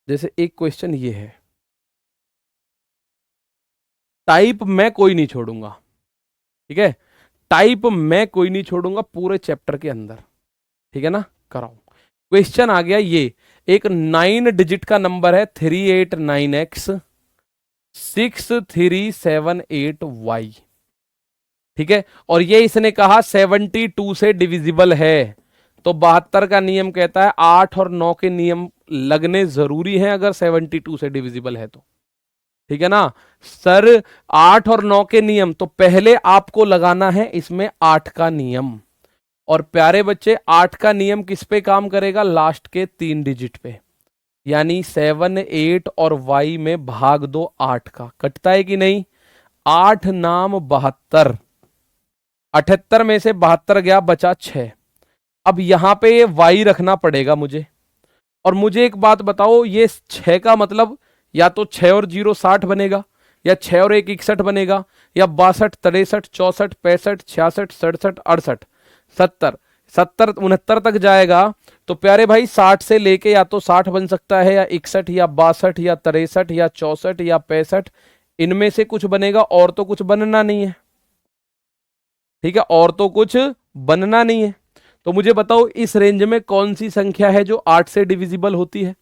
जैसे एक क्वेश्चन ये है, टाइप मैं कोई नहीं छोड़ूंगा, ठीक है, टाइप मैं कोई नहीं छोड़ूंगा पूरे चैप्टर के अंदर, ठीक है ना। कराऊं, क्वेश्चन आ गया ये, एक 9 डिजिट का नंबर है 389x 6378y, ठीक है, और ये इसने कहा 72 से डिविजिबल है, तो 72 का नियम कहता है 8 और 9 के नियम लगने जरूरी हैं अगर 72 से डिविजिबल है तो, ठीक है ना। सर 8 और 9 के नियम, तो पहले आपको लगाना है इसमें 8 का नियम, और प्यारे बच्चे 8 का नियम किस पे काम करेगा, लास्ट के 3 डिजिट पे, यानी 7 8 और y में भाग दो 8 का, कटता है कि नहीं, 8 नाम 72, 78 में से 72 गया, बचा 6। अब यहां पे ये y रखना पड़ेगा मुझे, और मुझे एक बात बताओ, ये 6 का मतलब या तो 6 और 0 60 बनेगा, या 6 और 1 61 बनेगा, या 62 63 64 65 66 67 68 70 70 69 तक जाएगा। तो प्यारे भाई 60 से लेके या तो 60 बन सकता है, या 61 या 62 या 63 या 64 या 65, इनमें से कुछ बनेगा, और तो कुछ बनना नहीं है, ठीक है, और तो कुछ बनना नहीं है। तो मुझे बताओ इस रेंज में कौन सी संख्या है जो 8 से डिविजिबल होती है,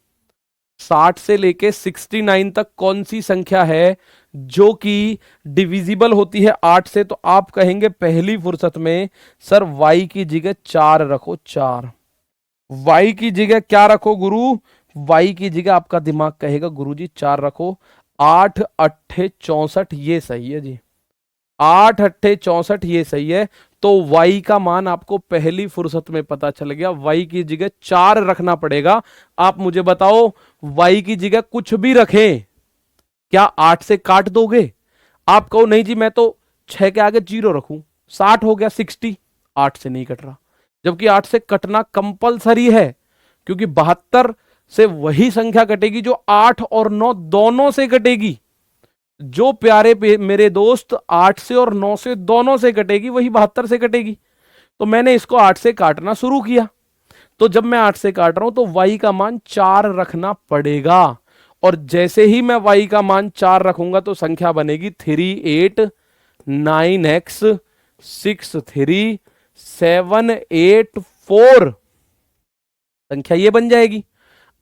60 से लेके 69 तक कौन सी संख्या है जो कि डिविजिबल होती है 8 से। तो आप कहेंगे पहली फुर्सत में सर y की जगह 4 रखो, 4, y की जगह क्या रखो गुरु, y की जगह आपका दिमाग कहेगा गुरुजी 4 रखो, 8 8 64 ये सही है जी, 8 8 64 ये सही है। तो y का मान आपको पहली फुर्सत में पता चल गया, y की जगह 4 रखना पड़ेगा। आप मुझे बताओ y की जगह कुछ भी रखें, क्या 8 से काट दोगे, आप कहो नहीं जी मैं तो 6 के आगे 0 रखूं, 60 हो गया 60, 8 से नहीं कट रहा, जबकि 8 से कटना कंपलसरी है, क्योंकि 72 से वही संख्या कटेगी जो 8 और 9 दोनों से कटेगी। जो प्यारे मेरे दोस्त 8 से और 9 से दोनों से कटेगी वही 72 से कटेगी। तो मैंने इसको 8 से काटना शुरू किया, तो जब मैं 8 से काट रहा हूं तो y का मान 4 रखना पड़ेगा, और जैसे ही मैं y का मान 4 रखूंगा तो संख्या बनेगी 389x 63784, संख्या ये बन जाएगी।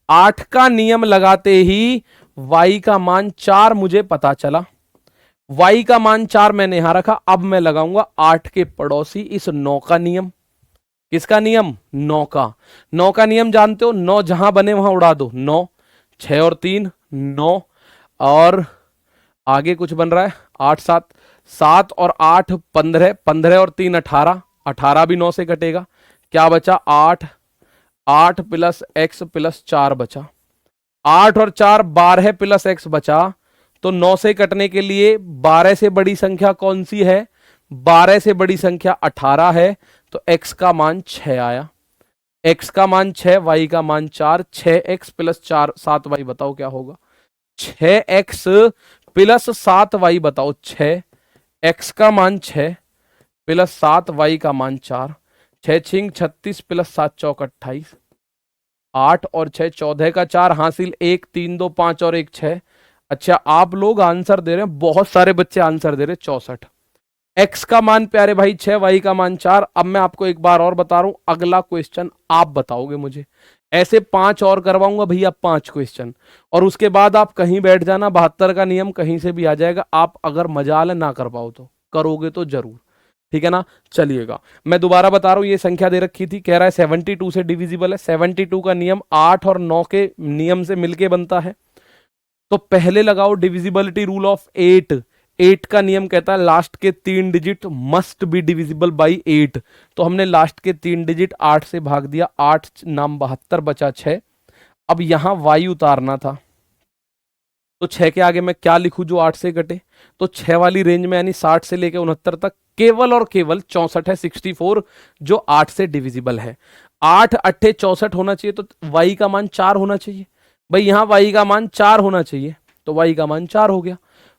8 का नियम लगाते ही y का मान 4 मुझे पता चला, y का मान 4 मैंने यहां रखा। अब मैं लगाऊंगा 8 के पड़ोसी इस 9 का नियम, किसका नियम, 9 का। 9 का नियम जानते हो, 9 जहां बने वहां उड़ा दो, 9 6 और 3 9, और आगे कुछ बन रहा है 8 7 7 और 8 15 15 और 3 18, 18 भी 9 से कटेगा, क्या बचा 8 8 प्लस x प्लस 4 बचा, 8 और 4 12 प्लस x बचा। तो 9 से कटने के लिए 12 से बड़ी संख्या कौन सी है, 12 से बड़ी संख्या 18 है, तो x का मान 6 आया, x का मान 6, y का मान 4, 6x प्लस 4 7y, बताओ क्या होगा, 6x प्लस 7y, बताओ 6, x का मान 6 प्लस 7y का मान 4, 6 छिंग 36 प्लस 7 चौक 28, 8 और 6 14 का 4 हासिल, 1 3 2 5 और 1 6। अच्छा आप लोग आंसर दे रहे हैं, बहुत सारे बच्चे आंसर दे रहे हैं 64। x का मान प्यारे भाई 6, y का मान 4। अब मैं आपको एक बार और बता रहा हूं, अगला क्वेश्चन आप बताओगे मुझे, ऐसे 5 और करवाऊंगा भैया, 5 क्वेश्चन, और उसके बाद आप कहीं बैठ जाना, 72 का नियम कहीं से भी आ जाएगा। आप अगर मजाल ना कर पाओ तो करोगे तो जरूर, ठीक है ना। चलिएगा मैं दोबारा बता रहा हूं, ये संख्या दे रखी थी, कह रहा है 72 से डिविजिबल है, 72 का नियम 8 और 9 के नियम से मिलके बनता है। तो पहले लगाओ डिविजिबिलिटी रूल ऑफ 8, 8 का नियम कहता है लास्ट के 3 digit must be divisible by 8, तो हमने लास्ट के 3 डिजिट 8 से भाग दिया, 8 नाम 72 बचा 6। अब यहां y उतारना था, तो 6 के आगे मैं क्या लिखूं जो 8 से कटे, तो 6 वाली रेंज में यानी 60 से लेकर 69 तक केवल और केवल 64 है, 64 जो 8 से डिविजिबल है। 8 8 64 होना चाहिए, तो y का मान 4 होना चाहिए भाई, यहां y का मान 4 होना चाहिए, तो y का मान 4 हो गया।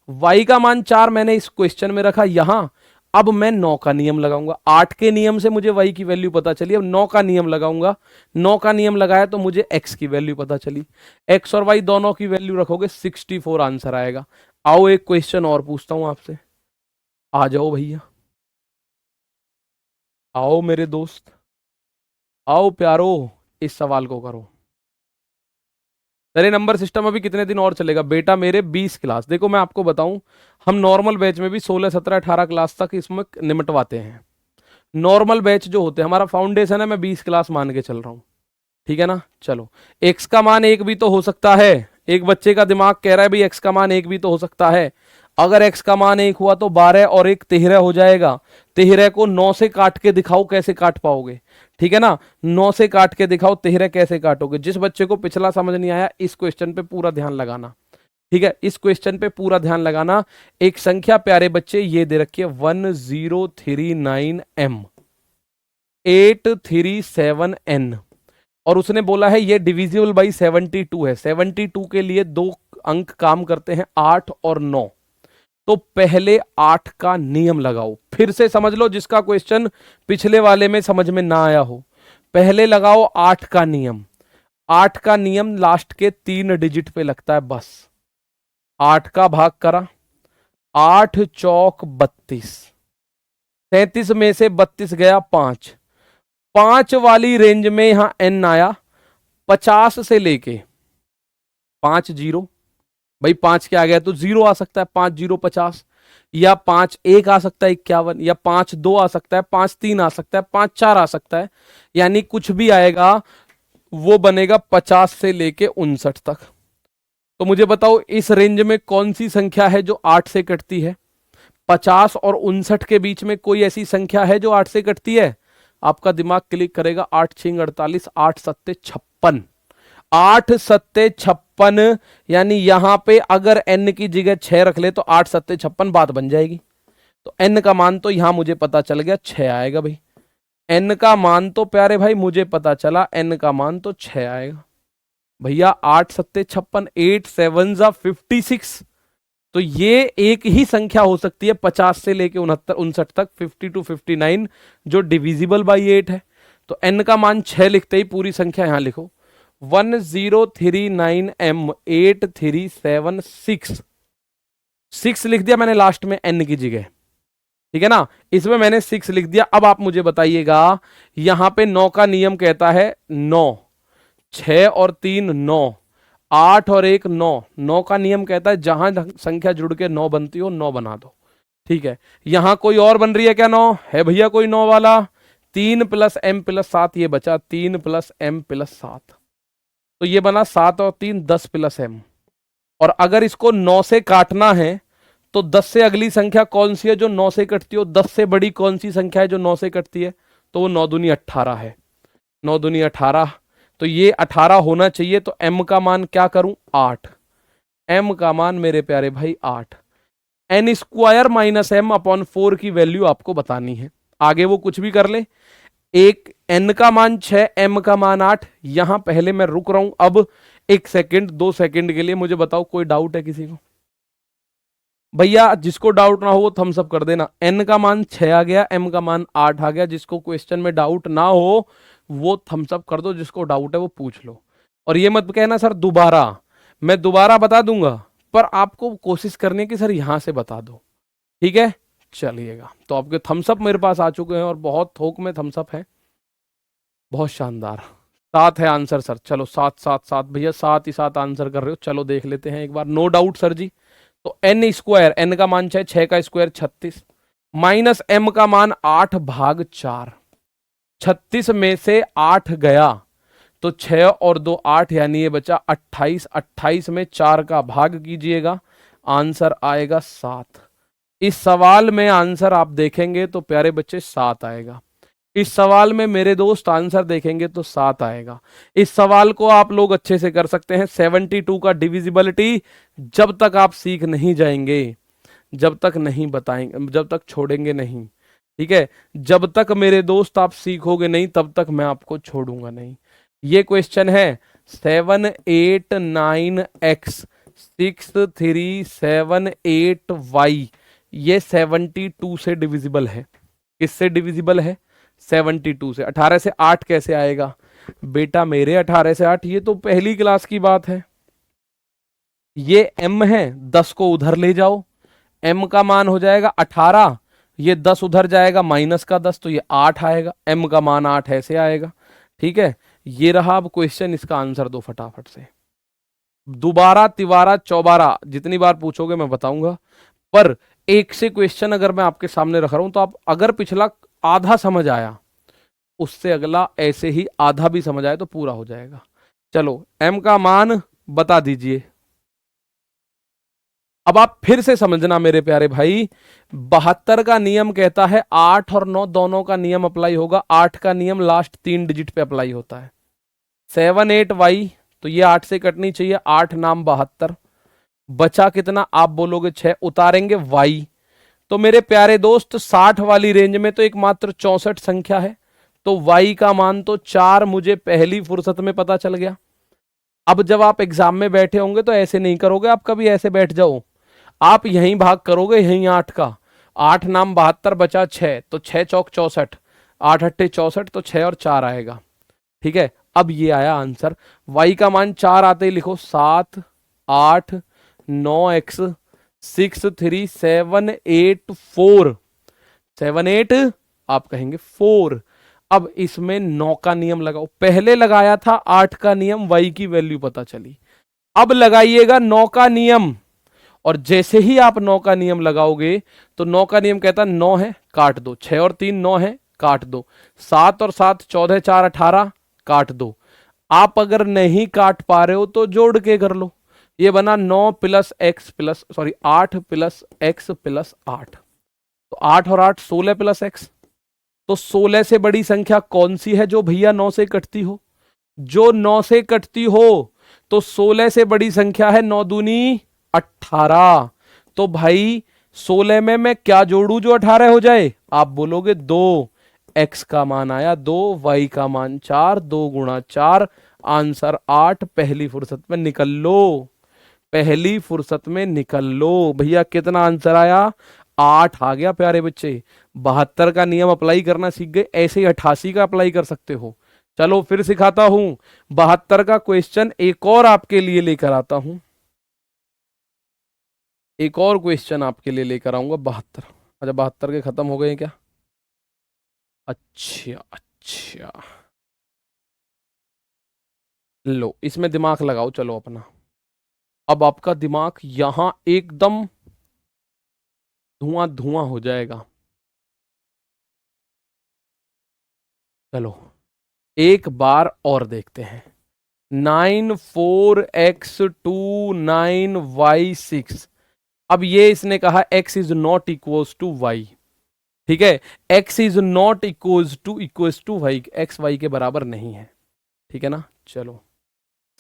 y का मान 4 मैंने इस क्वेश्चन में रखा यहां। अब मैं 9 का नियम लगाऊंगा, 8 के नियम से मुझे y की वैल्यू पता चली, अब 9 का नियम लगाऊंगा, 9 का नियम लगाया तो मुझे x की वैल्यू पता चली, x और y दोनों की वैल्यू रखोगे 64 आंसर आएगा। आओ एक क्वेश्चन और पूछता हूं आपसे, आ जाओ भैया, आओ मेरे दोस्त, आओ प्यारो, इस सवाल को करो। तेरे नंबर सिस्टम अभी कितने दिन और चलेगा बेटा मेरे? 20 क्लास। देखो मैं आपको बताऊं, हम नॉर्मल बैच में भी 16 17 18 क्लास तक इसमें निमटवाते हैं। नॉर्मल बैच जो होते हैं, हमारा फाउंडेशन है, मैं 20 क्लास मान के चल रहा हूं, ठीक है ना। चलो, एक्स का मान एक भी तो हो सकता है। एक बच्चे का दिमाग कह रहा है भाई एक्स का मान एक भी तो हो सकता है। अगर एक्स का मान एक हुआ तो 12 और एक 13 हो जाएगा। 13 को 9 से काट के दिखाओ, कैसे काट पाओगे? ठीक है ना, 9 से काट के दिखाओ, 13 कैसे काटोगे? जिस बच्चे को पिछला समझ नहीं आया, इस क्वेश्चन पे पूरा ध्यान लगाना, ठीक है, इस क्वेश्चन पे पूरा ध्यान लगाना। एक संख्या प्यारे बच्चे ये दे रखी है 1039m 837n, और उसने बोला है ये डिविजिबल बाई 72 है। 72 के लिए दो अंक काम करते हैं, 8 और 9। तो पहले 8 का नियम लगाओ। फिर से समझ लो, जिसका क्वेश्चन पिछले वाले में समझ में ना आया हो, पहले लगाओ 8 का नियम। 8 का नियम लास्ट के 3 डिजिट पे लगता है बस। 8 का भाग करा, 8 चौक 32, 33 में से 32 गया 5, 5 वाली रेंज में यहां n आया। 50 से लेके 5 जीरो, भाई 5 के आ गया तो 0 आ सकता है, 5 जीरो 50, या 5 1 आ सकता है 51, या 5 2 आ सकता है, 5 3 आ सकता है, 5 4 आ सकता है, यानी कुछ भी आएगा वो बनेगा 50 से लेके 59 तक। तो मुझे बताओ इस रेंज में कौन सी संख्या है जो 8 से कटती है? 50 और 59 के बीच में कोई ऐसी संख्या है जो 8 से कटती है? आपका दिमाग क्लिक करेगा, 8 6 48, 8 सत्ते 56, 8 सत्ते 56, यानी यहां पे अगर n की जगह 6 रख ले तो 8 सत्ते 56 बात बन जाएगी। तो n का मान तो यहां मुझे पता चल गया 6 आएगा भाई। n का मान तो प्यारे भाई मुझे पता चला, n का मान तो 6 आएगा भैया। 8 सत्ते 56, 8 7 56। तो ये एक ही संख्या हो सकती है 50 से लेके 59 तक, 50 to 59, जो डिविजिबल बाई 8 है। तो n का मान 6 लिखते ही पूरी संख्या यहां लिखो, 1039m 8376। 6 लिख दिया मैंने लास्ट में n की जगह, ठीक है ना, इसमें मैंने 6 लिख दिया। अब आप मुझे बताइएगा, यहां पे 9 का नियम कहता है 9, 6 और 3 9, 8 और 1 9। 9 का नियम कहता है जहां संख्या जुड़ के 9 बनती हो 9 बना दो, ठीक है। यहां कोई और बन रही है क्या? 9 है भैया कोई 9 वाला? 3 + m + 7 ये बचा, 3 + m + 7, तो ये बना 7 और 3 10 + m। और अगर इसको 9 से काटना है तो 10 से अगली संख्या कौन सी है जो 9 से कटती हो? 10 से बड़ी कौन सी संख्या है जो 9 से कटती है? तो वो 9 दूनी 18 है, 9 दूनी 18। तो ये 18 होना चाहिए। तो m का मान क्या करूं? 8। m का मान मेरे प्यारे भाई 8। n² - m/4 की वैल्यू आपको बतानी है, आगे वो कुछ भी कर ले। एक n का मान 6, m का मान 8। यहां पहले मैं रुक रहा हूं, अब 1 सेकंड 2 सेकंड के लिए मुझे बताओ कोई डाउट है किसी को? भैया जिसको डाउट ना हो वो थम्स अप कर देना। n का मान 6 आ गया, m का मान 8 आ गया। जिसको क्वेश्चन में डाउट ना हो वो थम्स अप कर दो, जिसको डाउट है वो पूछ लो। और ये मत कहना सर दोबारा, मैं दोबारा बता दूंगा, पर आपको कोशिश करनी है कि सर यहां से बता दो, ठीक है। चलिएगा, तो आपके थम्स अप मेरे पास आ चुके हैं और बहुत थोक में थम्स अप है, बहुत शानदार। 7 है आंसर सर, चलो 7 7 7 भैया, 7 ही 7 आंसर कर रहे हो। चलो देख लेते हैं एक बार, नो डाउट सर जी। तो n², n का मान 6, 6 का स्क्वायर 36, माइनस m का मान 8/4, 36 में से 8 गया तो 6 और 2 8, यानी ये बचा 28। 28 में 4 का भाग कीजिएगा, आंसर आएगा 7। इस सवाल में आंसर आप देखेंगे तो प्यारे बच्चे 7 आएगा। इस सवाल में मेरे दोस्त आंसर देखेंगे तो 7 आएगा। इस सवाल को आप लोग अच्छे से कर सकते हैं। 72 का डिविजिबिलिटी जब तक आप सीख नहीं जाएंगे, जब तक नहीं बताएंगे, जब तक छोड़ेंगे नहीं, ठीक है, जब तक मेरे दोस्त आप सीखोगे नहीं तब तक मैं आपको छोड़ूंगा नहीं। ये क्वेश्चन है 789x 6378y, ये 72 से डिविजिबल है। किससे डिविजिबल है? 72 से। 18 से 8 कैसे आएगा बेटा मेरे? 18 से 8, ये तो पहली क्लास की बात है। ये m है, 10 को उधर ले जाओ, m का मान हो जाएगा 18, ये 10 उधर जाएगा -10, तो ये 8 आएगा, m का मान 8 ऐसे आएगा। ठीक है, ये रहा अब क्वेश्चन, इसका आंसर दो फटाफट से। दोबारा तिबारा चौबारा जितनी बार पूछोगे मैं बताऊंगा, पर एक से क्वेश्चन अगर मैं आपके सामने रख रहा हूं तो आप अगर पिछला आधा समझ आया, उससे अगला ऐसे ही आधा भी समझ आए तो पूरा हो जाएगा। चलो m का मान बता दीजिए। अब आप फिर से समझना मेरे प्यारे भाई, 72 का नियम कहता है 8 और 9 दोनों का नियम अप्लाई होगा। 8 का नियम लास्ट 3 डिजिट पे अप्लाई होता है। 7 8 y, तो ये 8 से कटनी चाहिए, 8 नाम 72, बचा कितना आप बोलोगे 6, उतारेंगे y। तो मेरे प्यारे दोस्त 60 वाली रेंज में तो एक मात्र 64 संख्या है, तो y का मान तो 4 मुझे पहली फुर्सत में पता चल गया। अब जब आप एग्जाम में बैठे होंगे तो ऐसे नहीं करोगे, आप कभी ऐसे बैठ जाओ, आप यहीं भाग करोगे, यहीं 8 का, 8 नाम 72 बचा 6, तो 6 चौक 64, 8 अट्ठे 64, तो 6 और 4 आएगा। ठीक है, अब ये आया आंसर। y का मान 4 आते ही लिखो 7 8 9 x 6 3 7 8 4, 7 8 आप कहेंगे 4। अब इसमें 9 का नियम लगाओ, पहले लगाया था 8 का नियम, y की वैल्यू पता चली, अब लगाइएगा 9 का नियम। और जैसे ही आप 9 का नियम लगाओगे तो 9 का नियम कहता 9 है काट दो, 6 और 3 9 है काट दो, 7 और 7 14 4 18 काट दो। आप अगर नहीं काट पा रहे हो तो जोड़ के कर लो, ये बना 9 plus x plus 8 plus x plus 8, तो 8 और 8 16 प्लस एक्स। तो 16 से बड़ी संख्या कौन सी है जो भैया 9 से कटती हो? जो 9 से कटती हो, तो 16 से बड़ी संख्या है 9 दूनी 18। तो भाई 16 में मैं क्या जोड़ू जो 18 हो जाए? आप बोलोगे 2, x का मान आया 2, y का मान 4, 2 गुणा 4, आंसर 8। पहली फुर्सत में निकल लो, पहली फुर्सत में निकल लो। भैया कितना आंसर आया? 8 आ गया प्यारे बच्चे। 72 का नियम अप्लाई करना सीख गए, ऐसे ही 88 का अप्लाई कर सकते हो। चलो फिर सिखाता हूं, 72 का क्वेश्चन एक और आपके लिए लेकर आता हूं, एक और क्वेश्चन आपके लिए लेकर आऊंगा। 72, अच्छा 72 के खत्म हो गए हैं क्या? अच्छा अच्छा, लो इसमें दिमाग लगाओ चलो अपना। अब आपका दिमाग यहां एकदम धुआं धुआं हो जाएगा। चलो एक बार और देखते हैं। 9 4 x 2 9 y 6। अब ये इसने कहा x is not equals to Y. ठीक है, x is not equals to Y, x y के बराबर नहीं है। ठीक है ना? चलो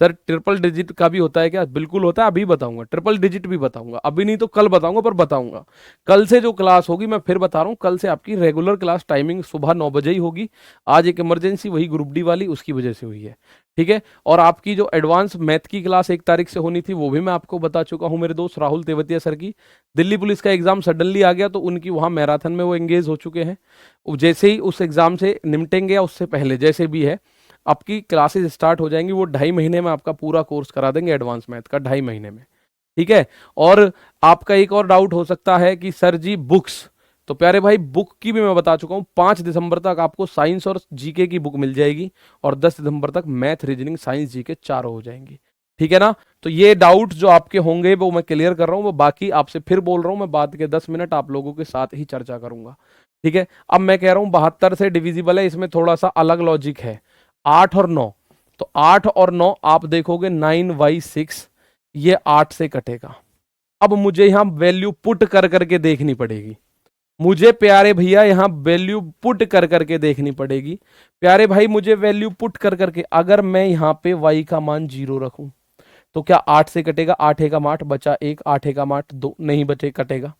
सर ट्रिपल डिजिट का भी होता है क्या? बिल्कुल होता है, अभी बताऊंगा। ट्रिपल डिजिट भी बताऊंगा, अभी नहीं तो कल बताऊंगा, पर बताऊंगा। कल से जो क्लास होगी, मैं फिर बता रहा हूं, कल से आपकी रेगुलर क्लास टाइमिंग सुबह 9 बजे ही होगी। आज एक इमरजेंसी वही ग्रुप डी वाली उसकी वजह से हुई है। ठीक है, और आपकी जो एडवांस मैथ की क्लास 1 तारीख से होनी थी वो भी मैं आपको बता चुका हूं, मेरे दोस्त राहुल तेवतिया सर की। दिल्ली पुलिस का एग्जाम सडनली आ गया तो उनकी वहां मैराथन में वो एंगेज हो चुके हैं। जैसे ही उस एग्जाम से निपटेंगे या उससे पहले जैसे भी है, आपकी क्लासेस स्टार्ट हो जाएंगी। वो 2.5 महीने में आपका पूरा कोर्स करा देंगे एडवांस मैथ का, 2.5 महीने में। ठीक है, और आपका एक और डाउट हो सकता है कि सर जी बुक्स, तो प्यारे भाई बुक की भी मैं बता चुका हूं। 5 दिसंबर तक आपको साइंस और जीके की बुक मिल जाएगी, और 10 दिसंबर तक मैथ रीजनिंग साइंस जीके चारों हो जाएंगी। ठीक है ना? तो ये डाउट जो आपके होंगे वो मैं क्लियर कर रहा हूं, वो बाकी आपसे फिर बोल रहा हूं, मैं बाद के 10 मिनट आप लोगों के साथ ही चर्चा करूंगा। ठीक है, अब मैं कह रहा हूं 72 से डिविजिबल है, इसमें थोड़ा सा अलग लॉजिक है। 8 और 9, तो 8 और 9 आप देखोगे 9 y 6, ये 8 से कटेगा। अब मुझे यहां वैल्यू पुट कर करके देखनी पड़ेगी, मुझे प्यारे भैया यहां वैल्यू पुट कर करके देखनी पड़ेगी। प्यारे भाई मुझे वैल्यू पुट कर करके, अगर मैं यहां पे y का मान 0 रखूं तो क्या 8 से कटेगा? 8 एकम 8 बचा 1, 8 एकम 8 2, नहीं बचे, कटेगा।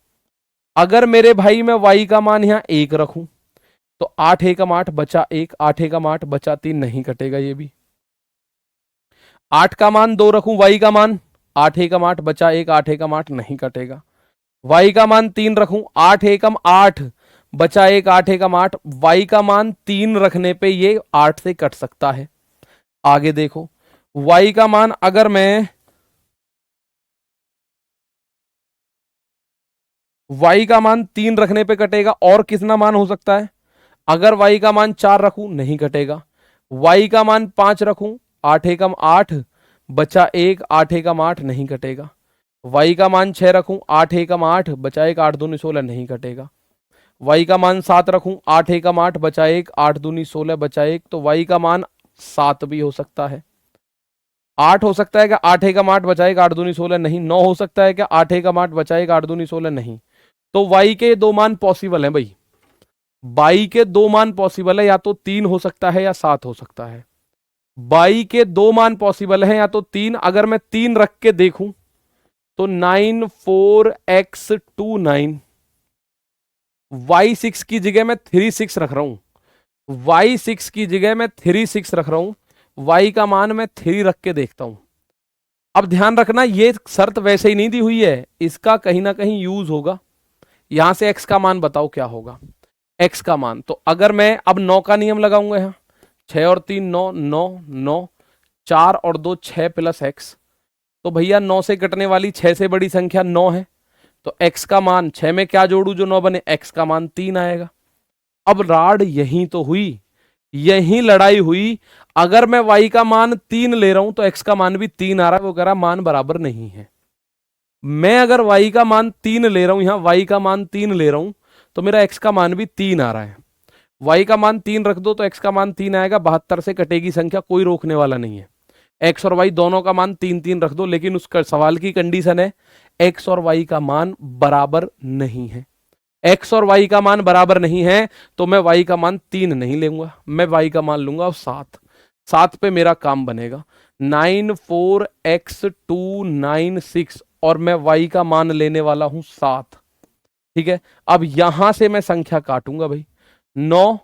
अगर मेरे भाई मैं y का मान यहां 1 रखूं तो 8 एकम 8 बचा 1, 8 एकम 8 बचा 3, नहीं कटेगा ये भी। 8 का मान 2 रखूं, y का मान 8 एकम 8 बचा 1, 8 एकम 8 नहीं कटेगा। y का मान 3 रखूं, 8 एकम 8 बचा 1, 8 एकम 8, y का मान 3 रखने पे ये 8 से कट सकता है। आगे देखो y का मान अगर मैं y का मान 3 रखने पे कटेगा। और कितना मान हो सकता है? अगर y का मान 4 रखूं नहीं कटेगा, y का मान 5 रखूं, 8 एकम 8 बचा 1, 8 एकम 8 नहीं कटेगा। y का मान 6 रखूं, 8 एकम 8 बचा 1, 8 दूनी 16 नहीं कटेगा। y का मान 7 रखूं, 8 एकम 8 बचा 1, 8 दूनी 16 बचा 1, तो y का मान 7 भी हो सकता है। 8 हो सकता है क्या? 8 एकम 8 बचा 1, 8 दूनी 16 नहीं। 9 हो सकता है क्या? 8 एकम 8 बचा 1, 8 दूनी 16 नहीं। तो y के दो मान पॉसिबल हैं भाई। y के दो मान पॉसिबल है, या तो 3 हो सकता है या 7 हो सकता है। y के दो मान पॉसिबल है, या तो 3, अगर मैं 3 रख के देखूं तो 9 4 x 2 9, y6 की जगह मैं 3 6 रख रहा हूं। y6 की जगह मैं 3 6 रख रहा हूं। y का मान मैं 3 रख के देखता हूं। अब ध्यान रखना, ये शर्त वैसे ही नहीं दी हुई है, इसका कहीं ना कहीं यूज होगा। यहां से x का मान बताओ क्या होगा? x का मान, तो अगर मैं अब 9 का नियम लगाऊंगा यहां, 6 और 3 9, 9 9, 4 और 2 6 प्लस x, तो भैया 9 से कटने वाली 6 से बड़ी संख्या 9 है। तो x का मान 6 में क्या जोड़ू जो 9 बने? x का मान 3 आएगा। अब राड यही तो हुई, यही लड़ाई हुई। अगर मैं y का मान 3 ले रहा हूं तो x का मान भी 3 आ रहा है। वो कह रहा मान बराबर नहीं है। मैं अगर y का मान 3 ले रहा हूं, यहां y का मान 3 ले रहा हूं, तो मेरा x का मान भी 3 आ रहा है। y का मान 3 रख दो तो x का मान 3 आएगा। 72 से कटेगी संख्या, कोई रोकने वाला नहीं है। x और y दोनों का मान 3 3 रख दो, लेकिन उसका सवाल की कंडीशन है x और y का मान बराबर नहीं है। x और y का मान बराबर नहीं है तो मैं y का मान 3 नहीं लूंगा, मैं y का मान लूंगा 7। 7 पे मेरा काम बनेगा। 9 4 x 2 9 6, और मैं y का मान लेने वाला हूं 7। ठीक है, अब यहां से मैं संख्या काटूंगा भाई। 9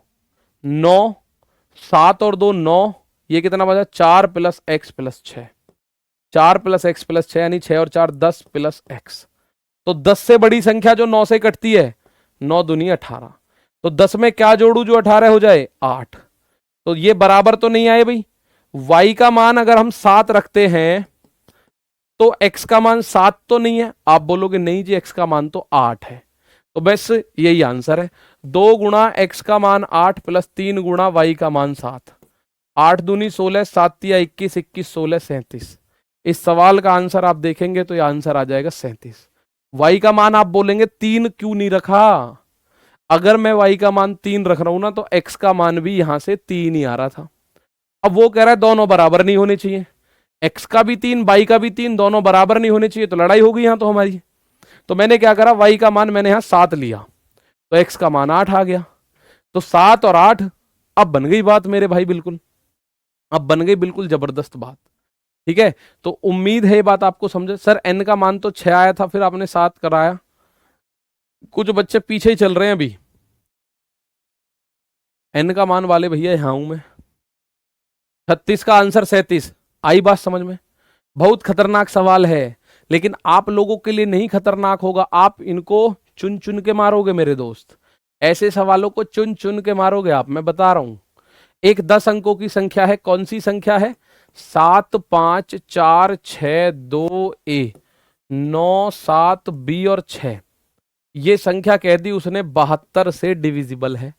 9, 7 और 2 9, ये कितना बचा? 4 plus x plus 6, 4 plus x plus 6 यानी 6 और 4 10 प्लस एक्स। तो 10 से बड़ी संख्या जो 9 से कटती है, 9 दूनी 18। तो 10 में क्या जोड़ू जो 18 हो जाए? 8। तो ये बराबर तो नहीं आए भाई। y का मान अगर हम 7 रखते हैं तो x का मान 7 तो नहीं है। आप बोलोगे नहीं जी, x का मान तो 8 है। तो बस यही आंसर है। 2 गुणा x का मान 8 प्लस 3 गुणा y का मान 7। 8 दूनी 16, 7 तिया 21, 21 16 37। इस सवाल का आंसर आप देखेंगे तो यह आंसर आ जाएगा 37। y का मान आप बोलेंगे 3 क्यों नहीं रखा? अगर मैं y का मान 3 रख रहा हूं ना तो x का मान भी यहां से 3 ही आ रहा था। अब वो कह रहा है दोनों बराबर नहीं होने चाहिए, x का भी 3 y का भी 3, दोनों बराबर नहीं होने चाहिए, तो लड़ाई होगी यहां तो हमारी। तो मैंने क्या करा, y का मान मैंने यहां 7 लिया तो x का मान 8 आ गया। तो 7 और 8, अब बन गई बात मेरे भाई, बिल्कुल अब बन गई बिल्कुल जबरदस्त बात। ठीक है, तो उम्मीद है ये बात आपको समझे। सर n का मान तो 6 आया था, फिर आपने 7 कराया। कुछ बच्चे पीछे ही चल रहे हैं अभी। n का मान वाले भैया यहां हूं मैं। 36 का आंसर 37। आई बात समझ में? बहुत खतरनाक सवाल है, लेकिन आप लोगों के लिए नहीं खतरनाक होगा। आप इनको चुन चुन के मारोगे मेरे दोस्त, ऐसे सवालों को चुन चुन के मारोगे आप, मैं बता रहा हूं। एक 10 अंकों की संख्या है, कौन सी संख्या है? 7 5 4 6 2 ए, 9 7 बी और 6। ये संख्या कह दी उसने 72 से डिविजिबल है।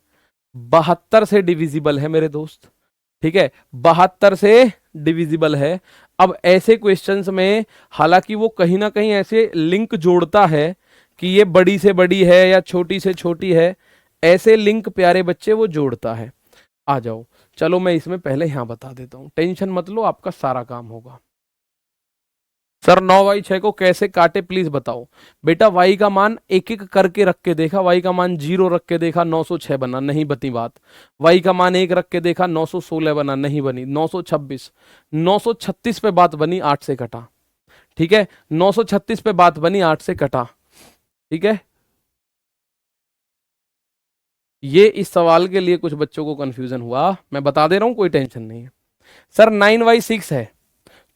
72 से डिविजिबल है मेरे दोस्त। ठीक है, 72 से डिविजिबल है। अब ऐसे क्वेश्चंस में हालांकि वो कहीं ना कहीं ऐसे लिंक जोड़ता है कि ये बड़ी से बड़ी है या छोटी से छोटी है, ऐसे लिंक प्यारे बच्चे वो जोड़ता है। आ जाओ, चलो मैं इसमें पहले यहां बता देता हूं, टेंशन मत लो, आपका सारा काम होगा। सर 9/6 को कैसे काटे प्लीज बताओ। बेटा y का मान एक एक करके रख के देखा, y का मान 0 रख के देखा 906 बना, नहीं बनी बात। y का मान 1 रख के देखा 916 बना, नहीं बनी। 926, 936 पे बात बनी, 8 से कटा। ठीक है, 936 पे बात बनी, 8 से कटा। ठीक है, ये इस सवाल के लिए कुछ बच्चों को कंफ्यूजन हुआ, मैं बता दे रहा हूं, कोई टेंशन नहीं है। सर 9/6 है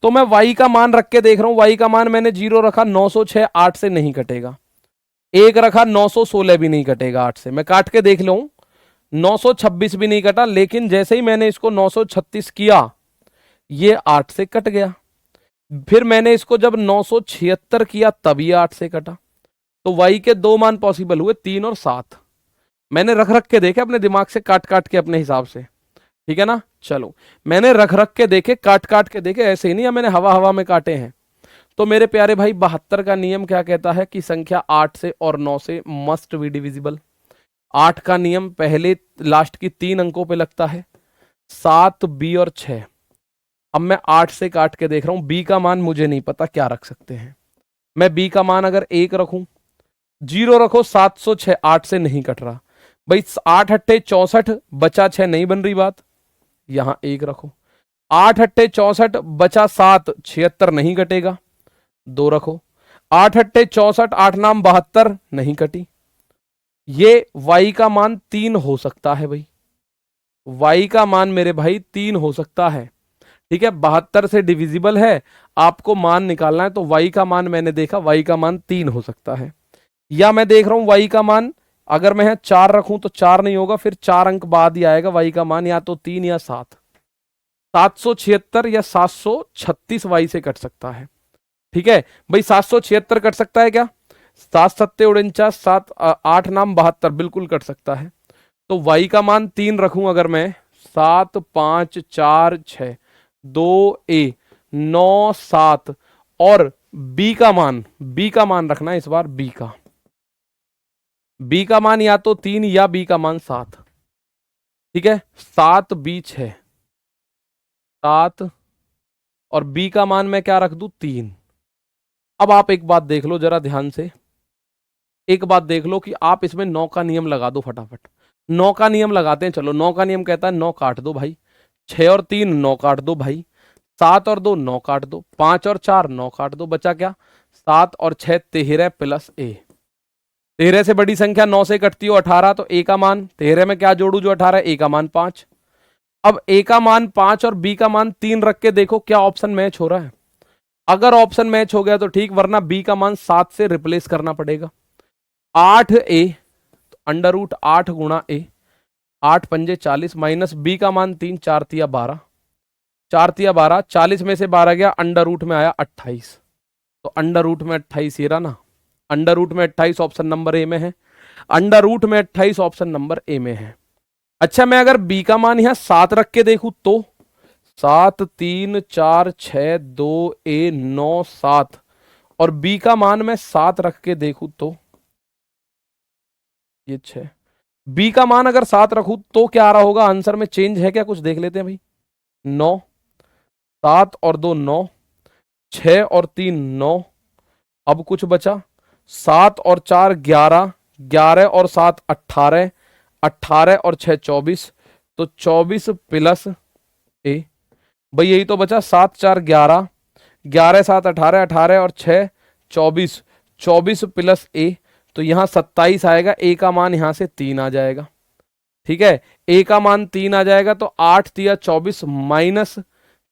तो मैं y का मान रख के देख रहा हूं। y का मान मैंने 0 रखा, 906 8 से नहीं कटेगा। 1 रखा, 916 भी नहीं कटेगा 8 से, मैं काट के देख लूं। 926 भी नहीं कटा, लेकिन जैसे ही मैंने इसको 936 किया, ये 8 से कट गया। फिर मैंने इसको जब 976 किया तब ये 8 से कटा। तो y के दो मान पॉसिबल हुए, 3 और 7। मैंने रख रख के देखे अपने दिमाग से, काट काट के अपने हिसाब से, ठीक है ना। चलो, मैंने रख रख के देखे, काट काट के देखे, ऐसे ही नहीं है मैंने हवा हवा में काटे हैं। तो मेरे प्यारे भाई 72 का नियम क्या कहता है कि संख्या 8 से और 9 से मस्ट बी डिविजिबल। 8 का नियम पहले लास्ट की 3 अंकों पे लगता है, 7, बी और 6। अब मैं 8 से काट के देख रहा हूं, बी का मान मुझे नहीं पता, क्या रख सकते हैं। मैं बी का मान अगर 1 रखूं, 0 रखो, 706, 8 से नहीं कट रहा भाई। 8 अट्ठे 64, बचा 6, नहीं बन रही बात, यहां 1 रखो। 8 अट्ठे 64, बचा 7, 76 नहीं कटेगा, 2 रखो। 8 अट्ठे 64, 8 नाम 72, नहीं कटी। ये y का मान 3 हो सकता है भाई, y का मान मेरे भाई 3 हो सकता है, ठीक है। 72 से डिविजिबल है, आपको मान निकालना है, तो y का मान मैंने देखा, y का मान 3 हो सकता है। या मैं देख रहा हूं y का मान अगर मैं 4 रखूं तो 4 नहीं होगा, फिर 4 अंक बाद ही आएगा y का मान, या तो 3 या 7। 776 या 736 y से कट सकता है, ठीक है भाई। 776 कट सकता है क्या? 7 सत्ते 49, 7 8 नाम 72, बिल्कुल कट सकता है। तो y का मान 3 रखूं अगर मैं, 7 5 4 6 2 a 9 7, और b का मान रखना है इस बार, b का मान या तो 3 या b का मान 7, ठीक है। 7 b 6 7, और b का मान मैं क्या रख दूं, 3। अब आप एक बात देख लो जरा ध्यान से, एक बात देख लो कि आप इसमें 9 का नियम लगा दो फटाफट। 9 का नियम लगाते हैं, चलो। 9 का नियम कहता है 9 काट दो भाई, 6 और 3 9 काट दो भाई, 7 और 2 9 काट दो, 5 और 4 9 काट दो, बचा क्या? 7 और 6 13 प्लस a। 13 से बड़ी संख्या 9 से कटती हो 18, तो a का मान 13 में क्या जोड़ू जो 18, a का मान 5। अब a का मान 5 और b का मान 3 रख के देखो क्या ऑप्शन मैच हो रहा है। अगर ऑप्शन मैच हो गया तो ठीक, वरना b का मान 7 से रिप्लेस करना पड़ेगा। 8a, तो अंडर रूट 8 गुणा a, 8 पंजे 40, माइनस b का मान 3, 4 तिया 12, 4 तिया 12, 40 में से 12 गया, अंडर रूट में आया 28, तो अंडर रूट में 28 ये रहा ना, अंडर रूट में 28 ऑप्शन नंबर ए में है, अंडर रूट में 28 ऑप्शन नंबर ए में है। अच्छा, मैं अगर b का मान यहां 7 रख के देखूं तो 7 3 4 6 2 a 9 7, और b का मान मैं 7 रख के देखूं तो ये 6। b का मान अगर 7 रखूं तो क्या आ रहा होगा, आंसर में चेंज है क्या, कुछ देख लेते हैं भाई। 9, 7 और 2 9, 6 और 3 9, अब कुछ बचा, 7 और 4 11, 11 और 7 18, 18 और 6 24, तो 24 प्लस ए, भाई यही तो बचा, 7 4 11, 11 7 18, 18 और 6 24, 24 प्लस ए, तो यहां 27 आएगा। ए का मान यहां से 3 आ जाएगा, ठीक है। ए का मान 3 आ जाएगा, तो 8 तिया 24 माइनस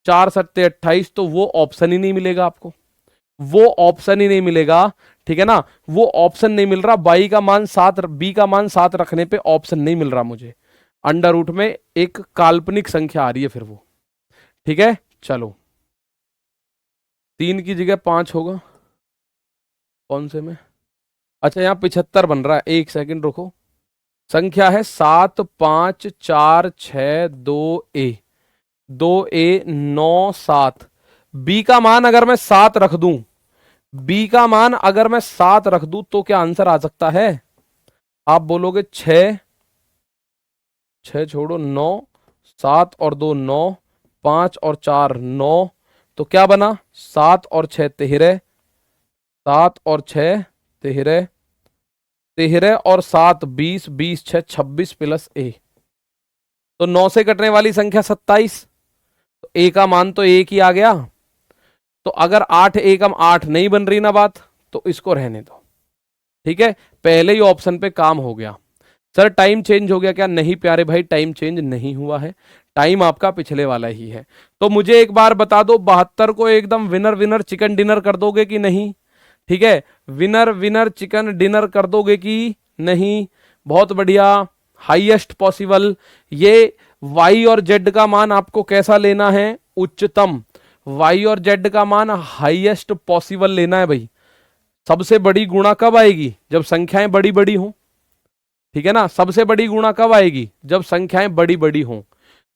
4 सत्ते 28, तो वो ऑप्शन ही नहीं मिलेगा आपको, वो ऑप्शन ही नहीं मिलेगा, ठीक है ना। वो ऑप्शन नहीं मिल रहा, बाई का मान 7, बी का मान 7 रखने पे ऑप्शन नहीं मिल रहा मुझे। अंडर रूट में एक काल्पनिक संख्या आ रही है फिर वो, ठीक है। चलो, 3 की जगह 5 होगा, कौन से में? अच्छा, यहां 75 बन रहा है, एक सेकंड रुको। संख्या है 7 5 4 6 2 ए, 2 ए 9 7। बी का मान अगर मैं 7 रख दूं, बी का मान अगर मैं 7 रख दूं तो क्या आंसर आ सकता है? आप बोलोगे 6, 6 छोड़ो 9, 7 और 2 9, 5 और 4 9, तो क्या बना? 7 और 6 13, 7 और 6 13, 13 और 7 20, 20 6 26 प्लस ए, तो 9 से कटने वाली संख्या 27, तो ए का मान तो एक ही आ गया। तो अगर 8 एकम 8 नहीं बन रही ना बात, तो इसको रहने दो, ठीक है। पहले ही ऑप्शन पे काम हो गया। सर टाइम चेंज हो गया क्या? नहीं प्यारे भाई, टाइम चेंज नहीं हुआ है, टाइम आपका पिछले वाला ही है। तो मुझे एक बार बता दो, 72 को एकदम विनर विनर चिकन डिनर कर दोगे कि नहीं? ठीक है, विनर विनर चिकन डिनर कर दोगे कि नहीं? बहुत बढ़िया, हाईएस्ट पॉसिबल। ये y और z का मान आपको कैसा लेना है? उच्चतम। y और z का मान हाईएस्ट पॉसिबल लेना है भाई। सबसे बड़ी गुणा कब आएगी? जब संख्याएं बड़ी बड़ी हों, ठीक है ना। सबसे बड़ी गुणा कब आएगी? जब संख्याएं बड़ी बड़ी हों।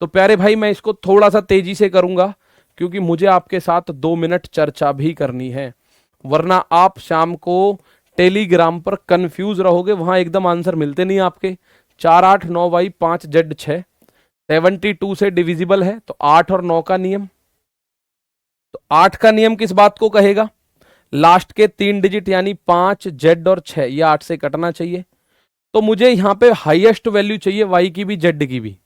तो प्यारे भाई मैं इसको थोड़ा सा तेजी से करूंगा क्योंकि मुझे आपके साथ 2 मिनट चर्चा भी करनी है, वरना आप शाम को टेलीग्राम पर कंफ्यूज रहोगे, वहां एकदम आंसर मिलते नहीं आपके। 4 8 9 वाई 5 जेड 6 72 से डिविजिबल है, तो 8 और 9 का नियम। तो 8 का नियम किस बात को कहेगा? लास्ट के 3 डिजिट यानी 5 जेड और 6 ये 8 से कटना चाहिए। तो मुझे यहां पे हाईएस्ट वैल्यू चाहिए, वाई की भी जेड की भी।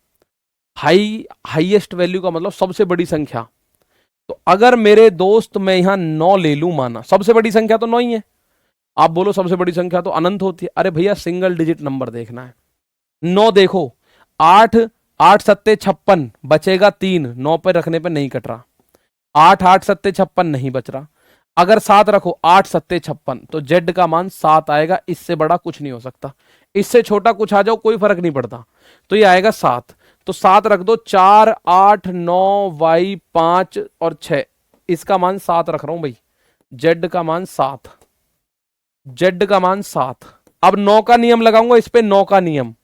हाईएस्ट वैल्यू का मतलब सबसे बड़ी संख्या। तो अगर मेरे दोस्त मैं यहां 9 ले लूं, माना सबसे बड़ी संख्या तो 9 ही है। आप बोलो सबसे बड़ी संख्या तो अनंत होती है। अरे भैया सिंगल डिजिट नंबर देखना है। 9 देखो, 8 8 सत्ते 56 बचेगा 3, 9 पे रखने पे नहीं कट रहा। 8 8 सत्ते 56 नहीं बच रहा। अगर 7 रखो 8 सत्ते 56, तो जेड का मान 7 आएगा। इससे बड़ा कुछ नहीं हो सकता, इससे छोटा कुछ आ जाओ कोई फर्क नहीं पड़ता। तो ये आएगा 7। तो 7 रख दो। 4 8 9 वाई 5 और 6, इसका मान 7 रख रहा हूं भाई। जेड का मान 7, जेड का मान 7। अब 9 का नियम लगाऊंगा इस पे, 9 का नियम।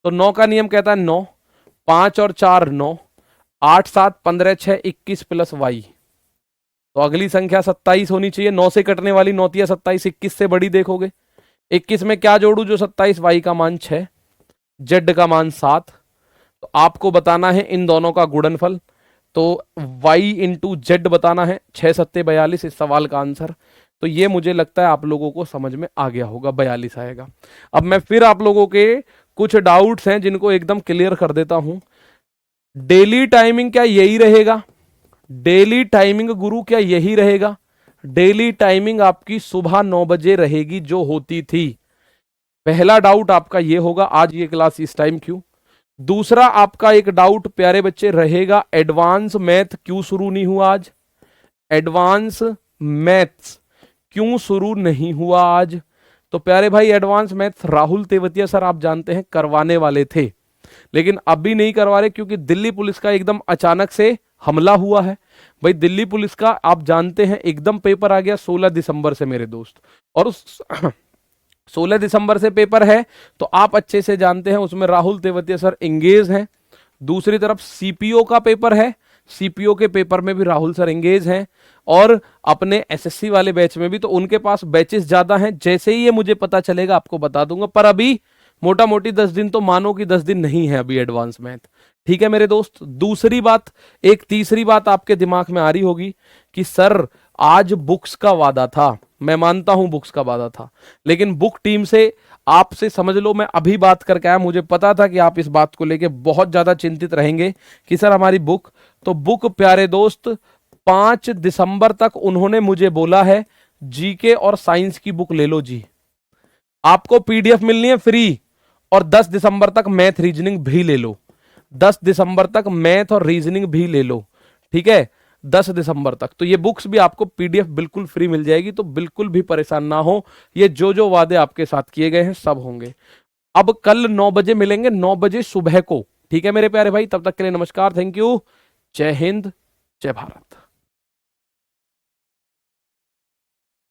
तो 9 का नियम कहता है 9, 5 और 4 9, 8 7 15 6 21 प्लस वाई। तो अगली संख्या 27 होनी चाहिए। 9 से कटने वाली 9 तिया 27, 21 से बड़ी देखोगे। 21 में क्या जोड़ू जो 27? वाई का मान 6, जेड का मान 7। तो आपको बताना है इन दोनों का गुणनफल। तो y इंटू जेड बताना है। 6 सत्ते 42 इस सवाल का आंसर। तो ये मुझे लगता है आप लोगों को समझ में आ गया होगा, 42 आएगा। अब मैं फिर आप लोगों के कुछ डाउट्स हैं जिनको एकदम क्लियर कर देता हूं। डेली टाइमिंग क्या यही रहेगा? डेली टाइमिंग गुरु क्या यही रहेगा? डेली टाइमिंग आपकी सुबह 9 बजे रहेगी जो होती थी। पहला डाउट आपका ये होगा आज ये क्लास इस टाइम क्यों। दूसरा आपका एक डाउट प्यारे बच्चे रहेगा, एडवांस मैथ क्यों शुरू नहीं हुआ आज? एडवांस मैथ्स क्यों शुरू नहीं हुआ आज? तो प्यारे भाई advance maths Rahul Tewatia sir आप जानते हैं करवाने वाले थे, लेकिन अभी नहीं करवा रहे क्योंकि दिल्ली पुलिस का एकदम अचानक से हमला हुआ है। भाई दिल्ली पुलिस का आप जानते हैं एकदम पेपर आ गया 16 दिसंबर से मेरे दोस्त, और उस 16 दिसंबर से पेपर है तो आप अच्छे से जानते हैं उसमें राहुल तेवतिया सर एंगेज हैं। दूसरी तरफ सीपीओ का पेपर है, सीपीओ के पेपर में भी राहुल सर एंगेज हैं, और अपने एसएससी वाले बैच में भी। तो उनके पास बैचेस ज्यादा हैं। जैसे ही ये मुझे पता चलेगा आपको बता दूंगा, पर अभी मोटा मोटी 10 दिन तो मानो कि 10 दिन नहीं है अभी एडवांस मैथ। ठीक है मेरे दोस्त। दूसरी बात, एक तीसरी बात आपके दिमाग में आ रही होगी कि सर आज बुक्स का वादा था। मैं मानता हूं बुक्स का वादा था, लेकिन बुक टीम से आपसे समझ लो मैं अभी बात करके आया। मुझे पता था कि आप इस बात को लेके बहुत ज्यादा चिंतित रहेंगे कि सर हमारी बुक। तो बुक प्यारे दोस्त 5 दिसंबर तक उन्होंने मुझे बोला है जीके और साइंस की बुक ले लो जी, आपको पीडीएफ मिलनी है फ्री। और 10 दिसंबर तक मैथ रीजनिंग भी ले लो, 10 दिसंबर तक मैथ और रीजनिंग भी ले लो, ठीक है 10 दिसंबर तक। तो ये बुक्स भी आपको पीडीएफ बिल्कुल फ्री मिल जाएगी, तो बिल्कुल भी परेशान ना हो। ये जो जो वादे आपके साथ किए गए हैं सब होंगे। अब कल 9 बजे मिलेंगे, 9 बजे सुबह को, ठीक है मेरे प्यारे भाई। तब तक के लिए नमस्कार, थैंक यू, जय हिंद, जय भारत।